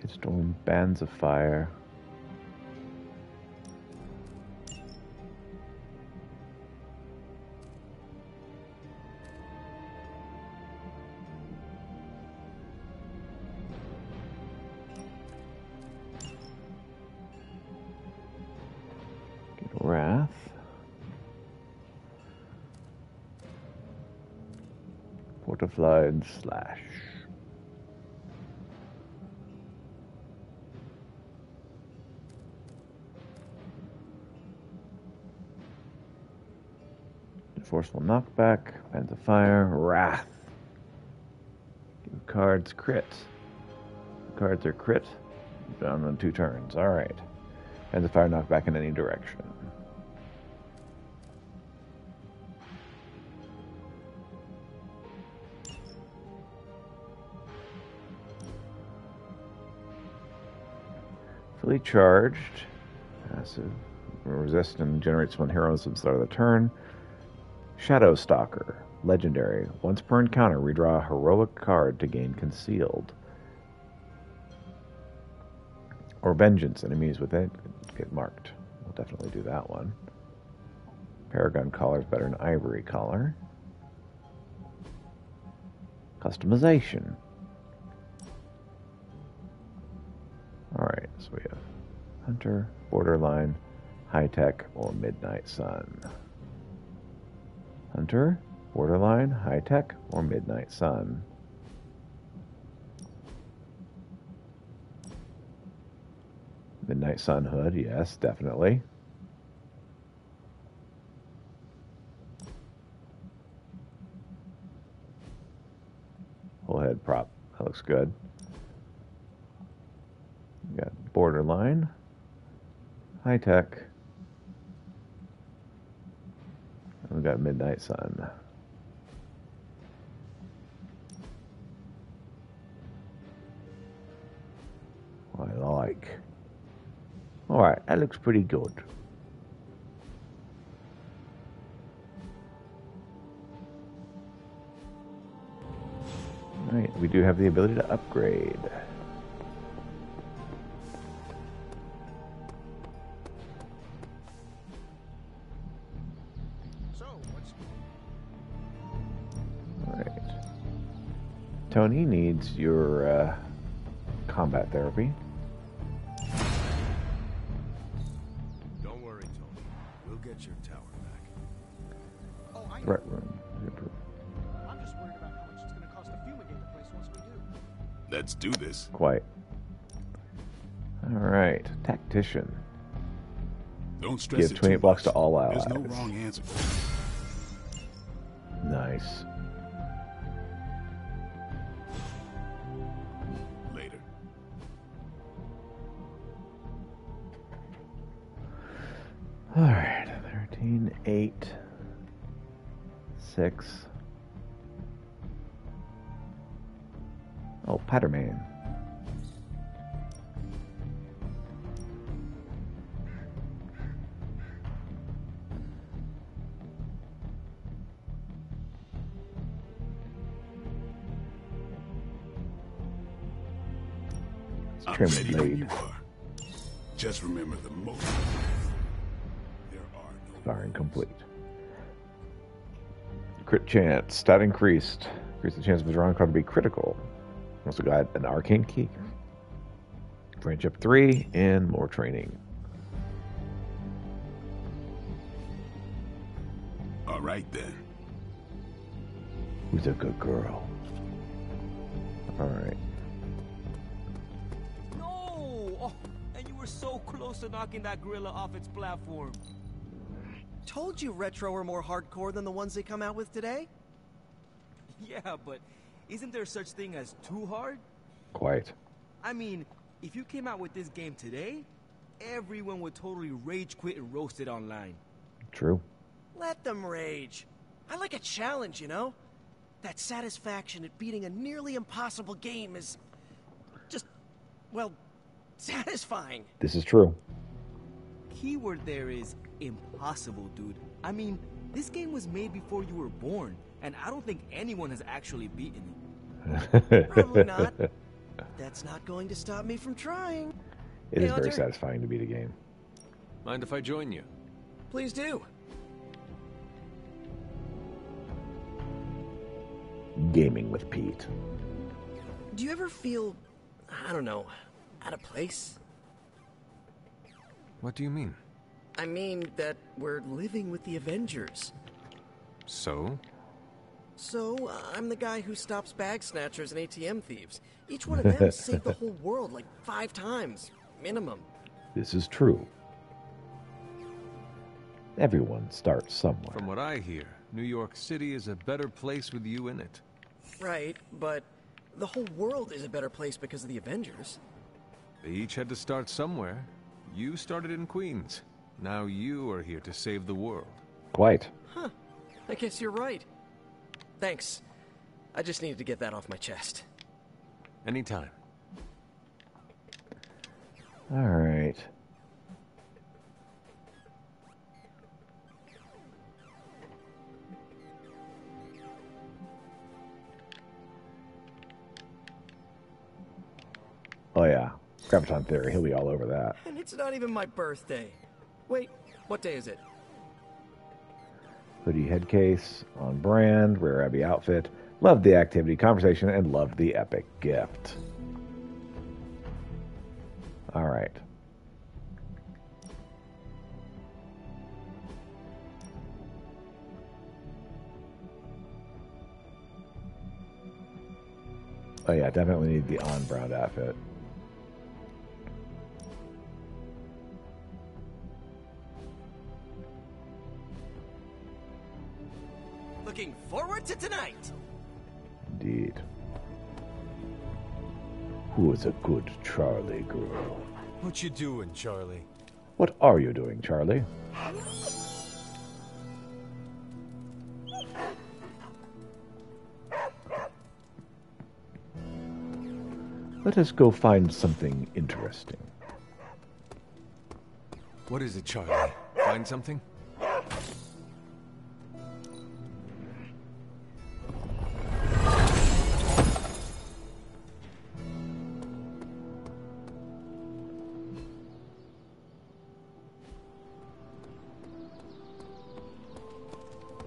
Storm, bands of fire. Wrath. Fortified slash. Forceful knockback, bands of fire, wrath. Give cards crit. Cards are crit. Down on 2 turns. Alright. Bands of fire knockback in any direction. Fully charged. Passive. Resist and generates 1 hero at the start of the turn. Shadow Stalker, legendary. Once per encounter, redraw a heroic card to gain concealed. Or Vengeance, enemies with it get marked. We'll definitely do that one. Paragon Collar is better than Ivory Collar. Customization. Alright, so we have Hunter, Borderline, High Tech, or Midnight Sun. Hunter, Borderline, High Tech, or Midnight Sun. Midnight Sun Hood, yes, definitely. Whole head prop, that looks good. We got Borderline, High Tech. We got Midnight Sun. I like. Alright, that looks pretty good. Alright, we do have the ability to upgrade. Tony needs your combat therapy. Don't worry, Tony. We'll get your tower back. Oh, I know. Threat room. I'm just worried about how much it's going to cost to fumigate the place once we do. Let's do this. Quite. Alright, Tactician. Don't stress Give it 28 too blocks to much. all allies. There's no wrong answer. Nice. Later. Alright, 13, 8, 6. Oh, Patterman. I'm Trim ready when blade. you are. Just remember the most. There are no Firing complete. Crit chance. Stat increased. Increase the chance of the drawing card to be critical. Also got an arcane key. Branch up 3 and more training. All right then. Who's a good girl? Alright. No! Oh, and you were so close to knocking that gorilla off its platform. Told you Retro are more hardcore than the ones they come out with today? Yeah, but isn't there such thing as too hard? Quiet. I mean, if you came out with this game today, everyone would totally rage quit and roast it online. True. Let them rage. I like a challenge, you know? That satisfaction at beating a nearly impossible game is just, well, satisfying. This is true. Keyword there is impossible, dude. I mean, this game was made before you were born, and I don't think anyone has actually beaten it. Probably not. That's not going to stop me from trying. It Hey, is very Hunter. satisfying to beat a game. Mind if I join you? Please do. Gaming with Pete. Do you ever feel, I don't know, out of place? What do you mean? I mean that we're living with the Avengers. So? So, I'm the guy who stops bag snatchers and ATM thieves. Each one of them has saved the whole world like 5 times, minimum. This is true. Everyone starts somewhere. From what I hear, New York City is a better place with you in it. Right, but the whole world is a better place because of the Avengers. They each had to start somewhere. You started in Queens. Now you are here to save the world. Quite. Huh. I guess you're right. Thanks. I just needed to get that off my chest. Anytime. All right. Oh yeah, Graviton Theory. He'll be all over that. And it's not even my birthday. Wait, what day is it? Hoodie headcase on brand, rare Abbey outfit. Loved the activity, conversation, and loved the epic gift. All right. Oh yeah, definitely need the on-brand outfit. Looking forward to tonight. Indeed. Who is a good Charlie girl? What you doing, Charlie? What are you doing, Charlie? Let us go find something interesting. What is it, Charlie? Find something?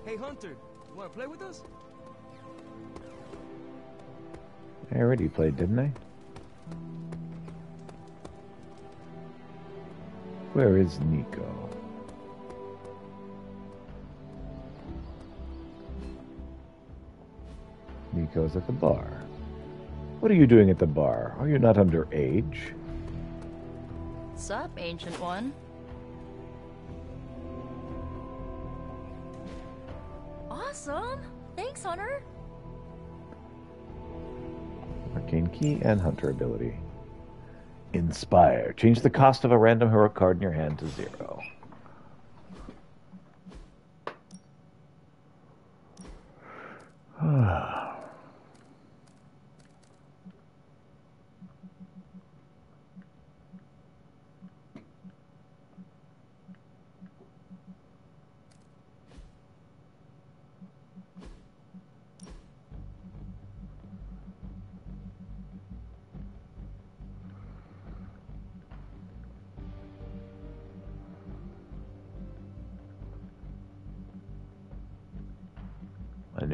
Hey, Hunter, you want to play with us? I already played, didn't I? Where is Nico? Nico's at the bar. What are you doing at the bar? Are you not underage? Sup, Ancient One? Awesome! Thanks, Hunter! Arcane key and hunter ability. Inspire. Change the cost of a random heroic card in your hand to 0.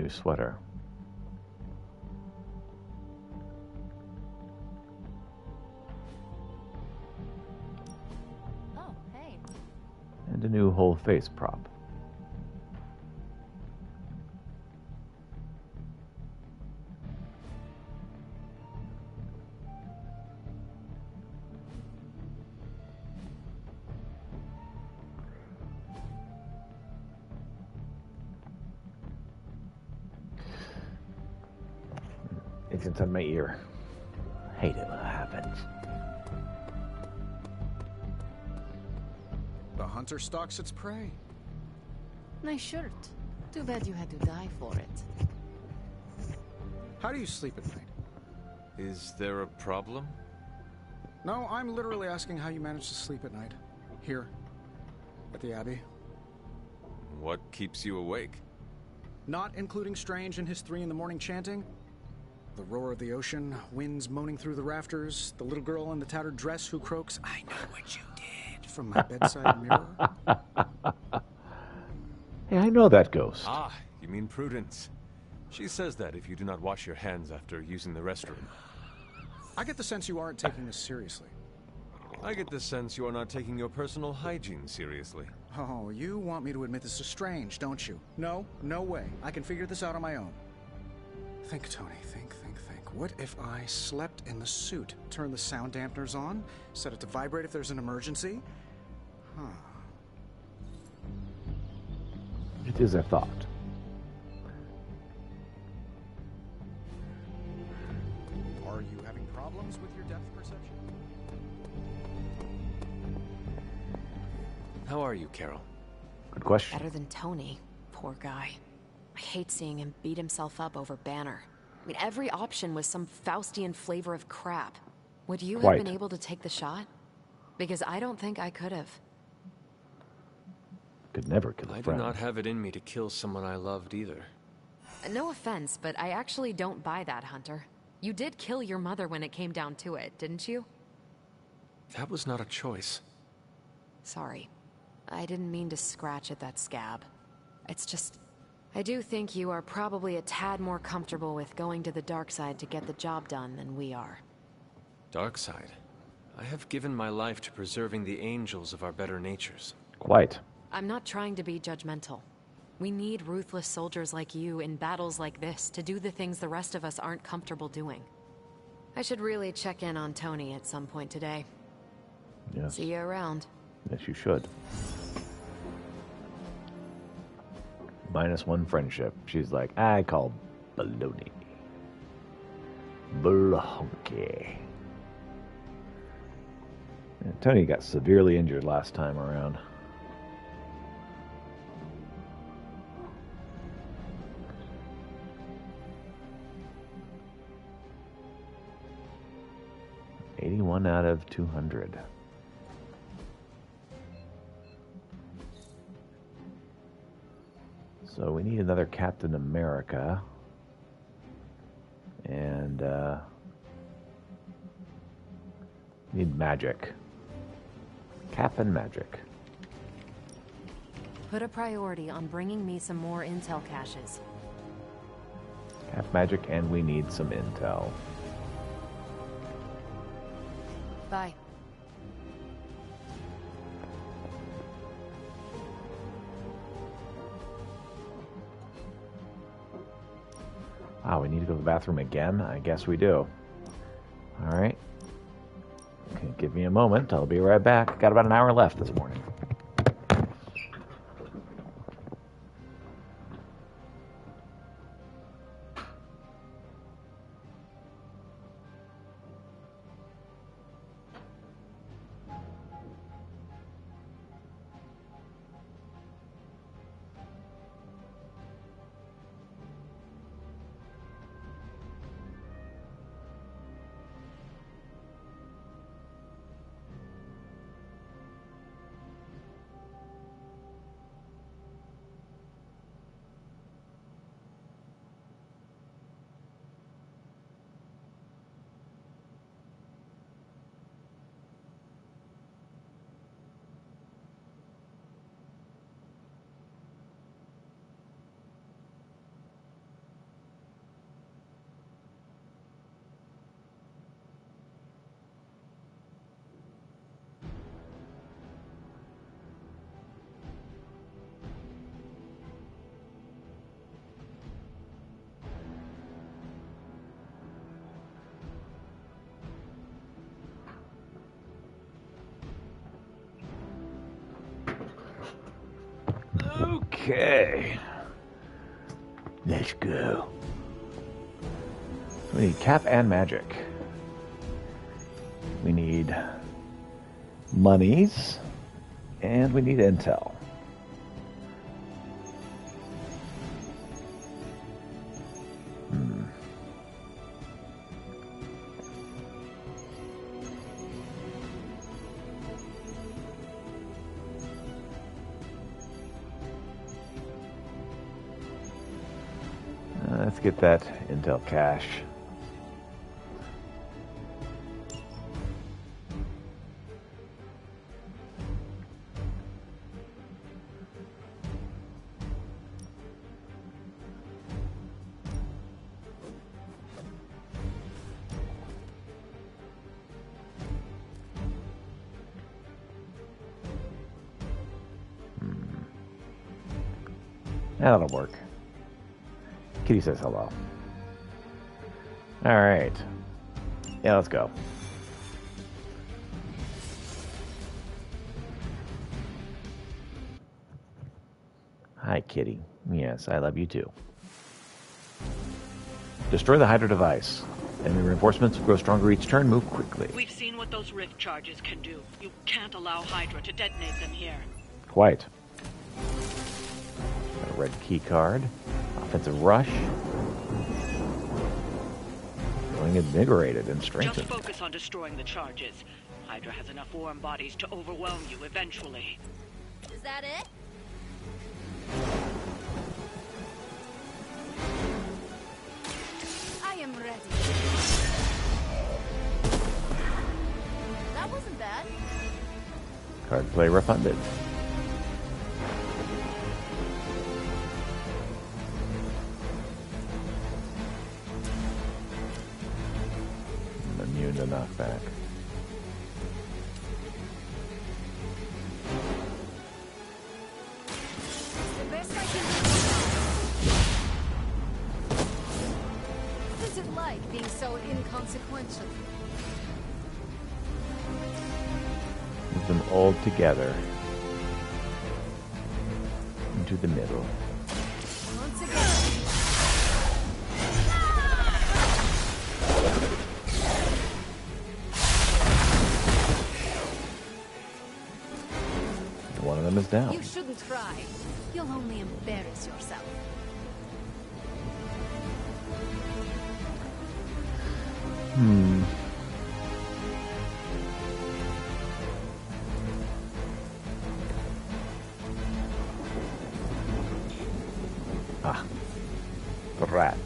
new sweater. Oh, hey. And a new whole face prop. It's inside my ear. I hate it when that happens. The hunter stalks its prey. Nice shirt. Too bad you had to die for it. How do you sleep at night? Is there a problem? No, I'm literally asking how you manage to sleep at night. Here. At the Abbey. What keeps you awake? Not including Strange and his 3 in the morning chanting. The roar of the ocean, winds moaning through the rafters, the little girl in the tattered dress who croaks, "I know what you did," from my bedside mirror. Hey, I know that ghost. Ah, you mean Prudence. She says that if you do not wash your hands after using the restroom. I get the sense you aren't taking this seriously. I get the sense you are not taking your personal hygiene seriously. Oh, you want me to admit this is Strange, don't you? No, no way. I can figure this out on my own. Think, Tony, think. What if I slept in the suit? Turn the sound dampeners on? Set it to vibrate if there's an emergency? Huh. It is a thought. Are you having problems with your depth perception? How are you, Carol? Good question. Better than Tony. Poor guy. I hate seeing him beat himself up over Banner. I mean, every option was some Faustian flavor of crap. Would you have been able to take the shot? Because I don't think I could have. Could never kill a I friend. do not have it in me to kill someone I loved either. No offense, but I actually don't buy that, Hunter. You did kill your mother when it came down to it, didn't you? That was not a choice. Sorry. I didn't mean to scratch at that scab. It's just... I do think you are probably a tad more comfortable with going to the dark side to get the job done than we are. Dark side? I have given my life to preserving the angels of our better natures. Quite. I'm not trying to be judgmental. We need ruthless soldiers like you in battles like this to do the things the rest of us aren't comfortable doing. I should really check in on Tony at some point today. Yes. See you around. Yes, you should. -1 friendship. She's like, I call baloney. Baloney. And Tony got severely injured last time around. $81 out of 200. So we need another Captain America. And need magic. Cap and magic. Put a priority on bringing me some more intel caches. Cap magic, and we need some intel. Bye. Wow, we need to go to the bathroom again? I guess we do. Alright. Okay, give me a moment. I'll be right back. Got about an hour left this morning. Okay. Let's go. We need cap and magic. We need monies. And we need intel. Let's get that intel cache. That'll work. Kitty says hello. All right. Yeah, let's go. Hi, Kitty. Yes, I love you too. Destroy the Hydra device. Enemy reinforcements grow stronger each turn. Move quickly. We've seen what those rift charges can do. You can't allow Hydra to detonate them here. Quite. Got a red key card. Offensive rush. Feeling invigorated and strengthened. Just focus on destroying the charges. Hydra has enough warm bodies to overwhelm you eventually. Is that it? I am ready. That wasn't bad. Card play refunded. Immune to knockback. The best I can do. What's it like being so inconsequential? Move them all together into the middle. Once again. One of them is down. You shouldn't try. You'll only embarrass yourself. Ah. The rat.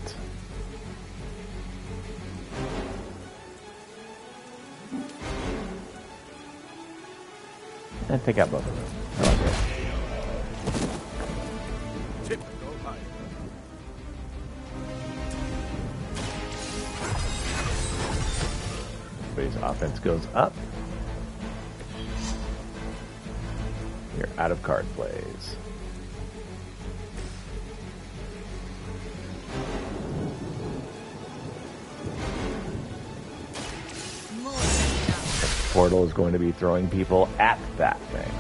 And take out both of them. I like it. Everybody's offense goes up. You're out of card plays. The portal is going to be throwing people at that thing.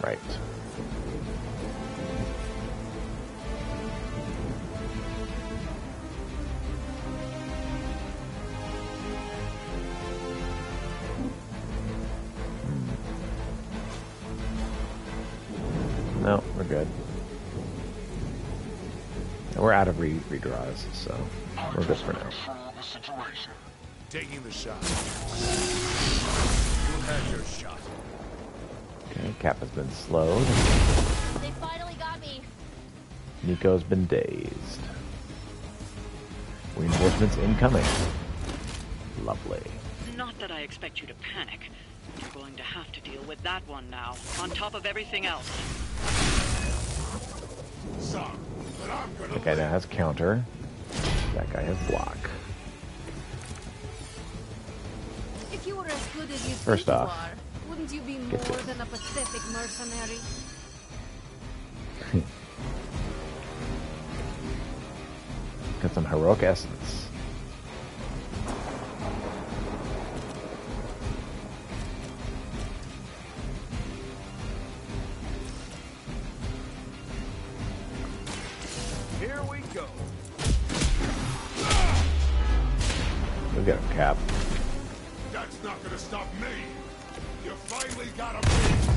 Right. No, we're good. We're out of redraws, so we're good for now. Taking the shot. You had your shot. Okay, Cap has been slowed. They finally got me. Nico's been dazed. Reinforcements incoming. Lovely. Not that I expect you to panic. You're going to have to deal with that one now, on top of everything else. That guy now has counter. That guy has block. you're as good as you First think off, you are, wouldn't you be more than a pathetic mercenary? Got some heroic essence. Here we go. Look at him, Cap. That's not gonna stop me. You finally got a move.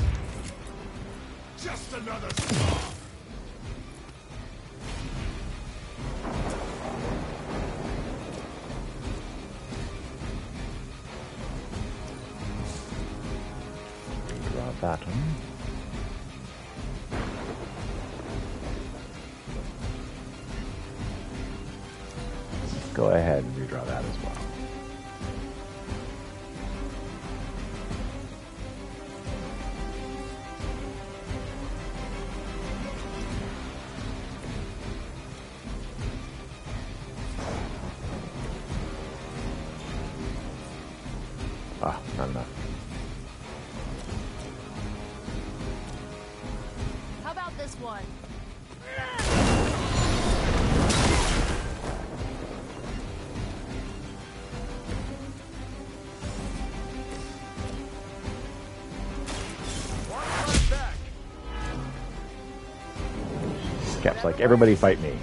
Just another star. Draw that one. Go ahead and redraw that as well. Ah, not enough. How about this one? Cap's like, everybody fight me.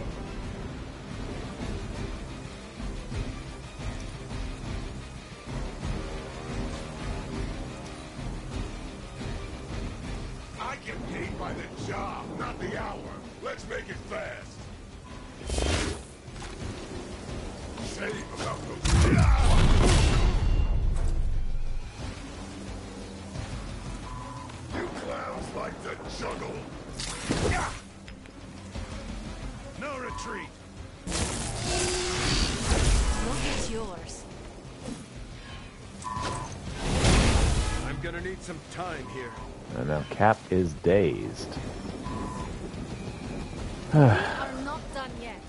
I get paid by the job, not the hour. Let's make it fast. Save about those. You clowns like to juggle. No retreat. Look, it's yours. I'm gonna need some time here. And now Cap is dazed. We are not done yet.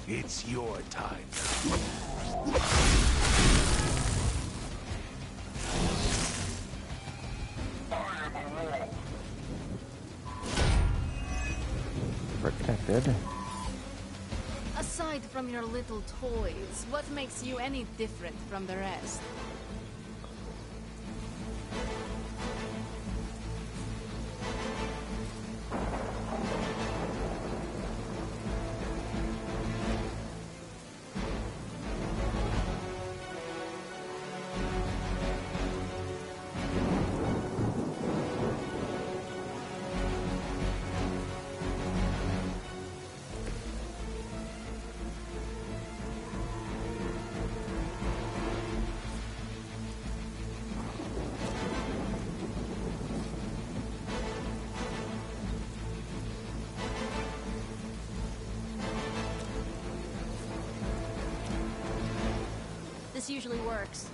It's your time. Protected. Aside from your little toys, what makes you any different from the rest? This usually works.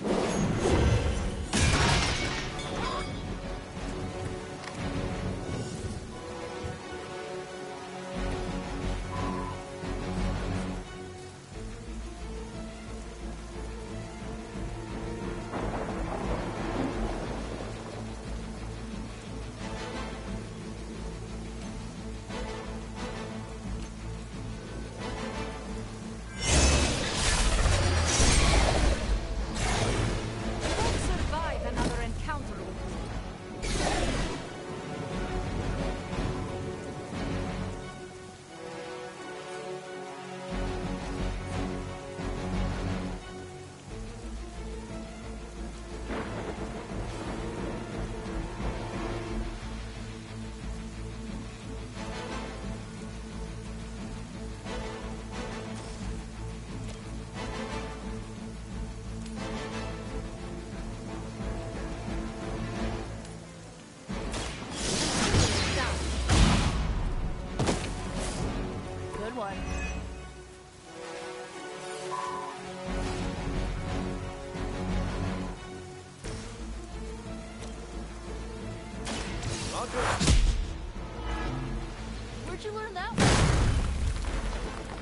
Where'd you learn that one?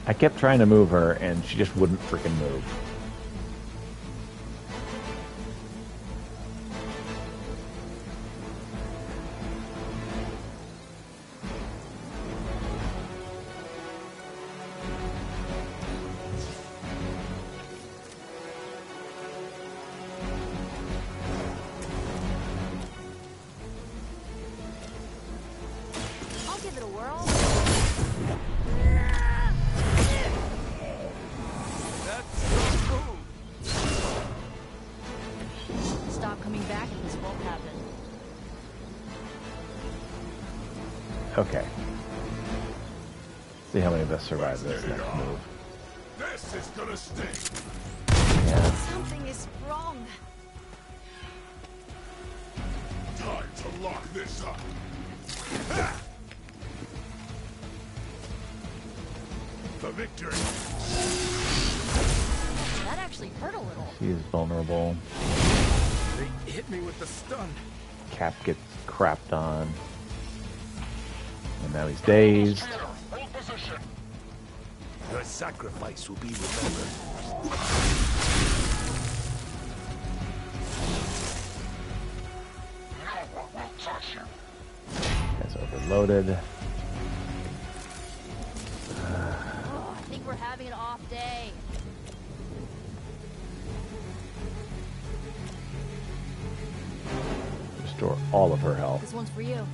I kept trying to move her, and she just wouldn't freaking move. it a whirl? Stop coming back and this won't happen. Okay. See how many of us survive this next move. This is gonna sting. Yeah. Something is wrong. Time to lock this up. The victory. That actually hurt a little. He is vulnerable. They hit me with the stun. Cap gets crapped on. And now he's dazed. Hold position. Your sacrifice will be remembered. No one will touch you. That's overloaded. Oh, I think we're having an off day. Restore all of her health. This one's for you.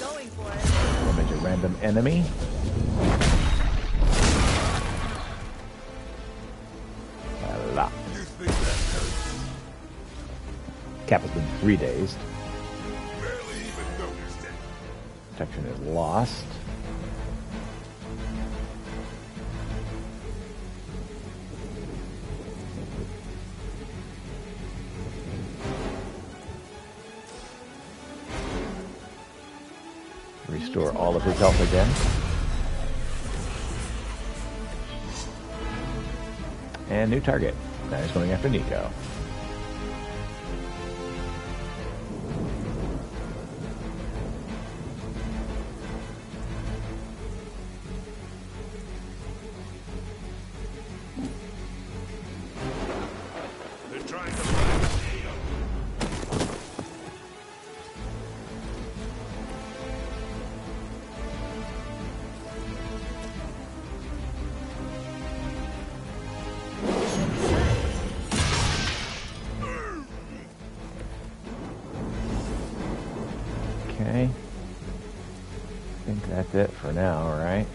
Going for it. Damage a random enemy. A lot. You think that hurts? Cap has been 3 dazed. Barely even noticed it. Protection is lost. Restore all of his health again. And new target. Now he's going after Nico. They're trying to find Neo. Okay. I think that's it for now, right?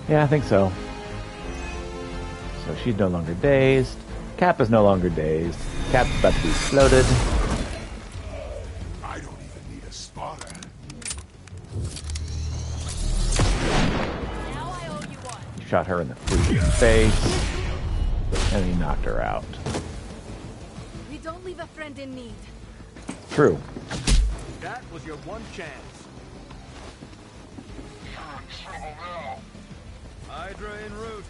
Yeah, I think so. So she's no longer dazed. Cap is no longer dazed. Cap's about to be floated. I don't even need a spotter. Now I owe you one. He shot her in the freaking face. And he knocked her out. We don't leave a friend in need. True. That was your one chance. You're in trouble now. Hydra en route.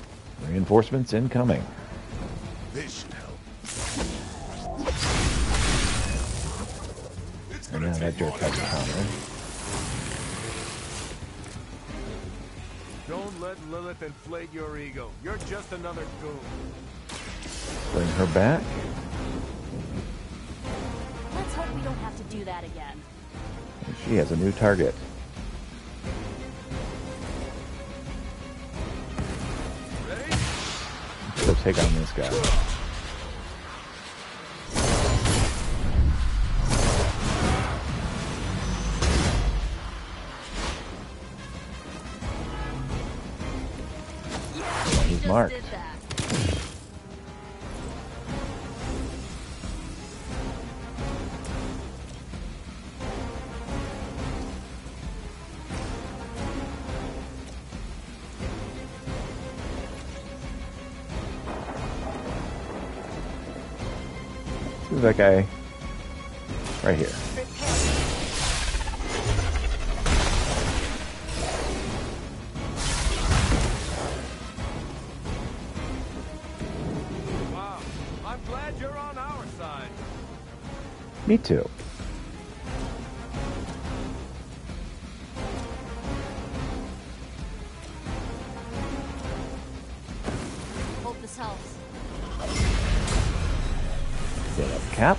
Reinforcements incoming. This should help. It's And gonna now that take jerk more has than a that. counter. Don't let Lilith inflate your ego. You're just another goon. Bring her back. Let's hope we don't have to do that again. And she has a new target. Ready? Let's take on this guy. He's Just marked. did that. Who's that guy? Right here. Me too. Hope this helps. Fill up cap.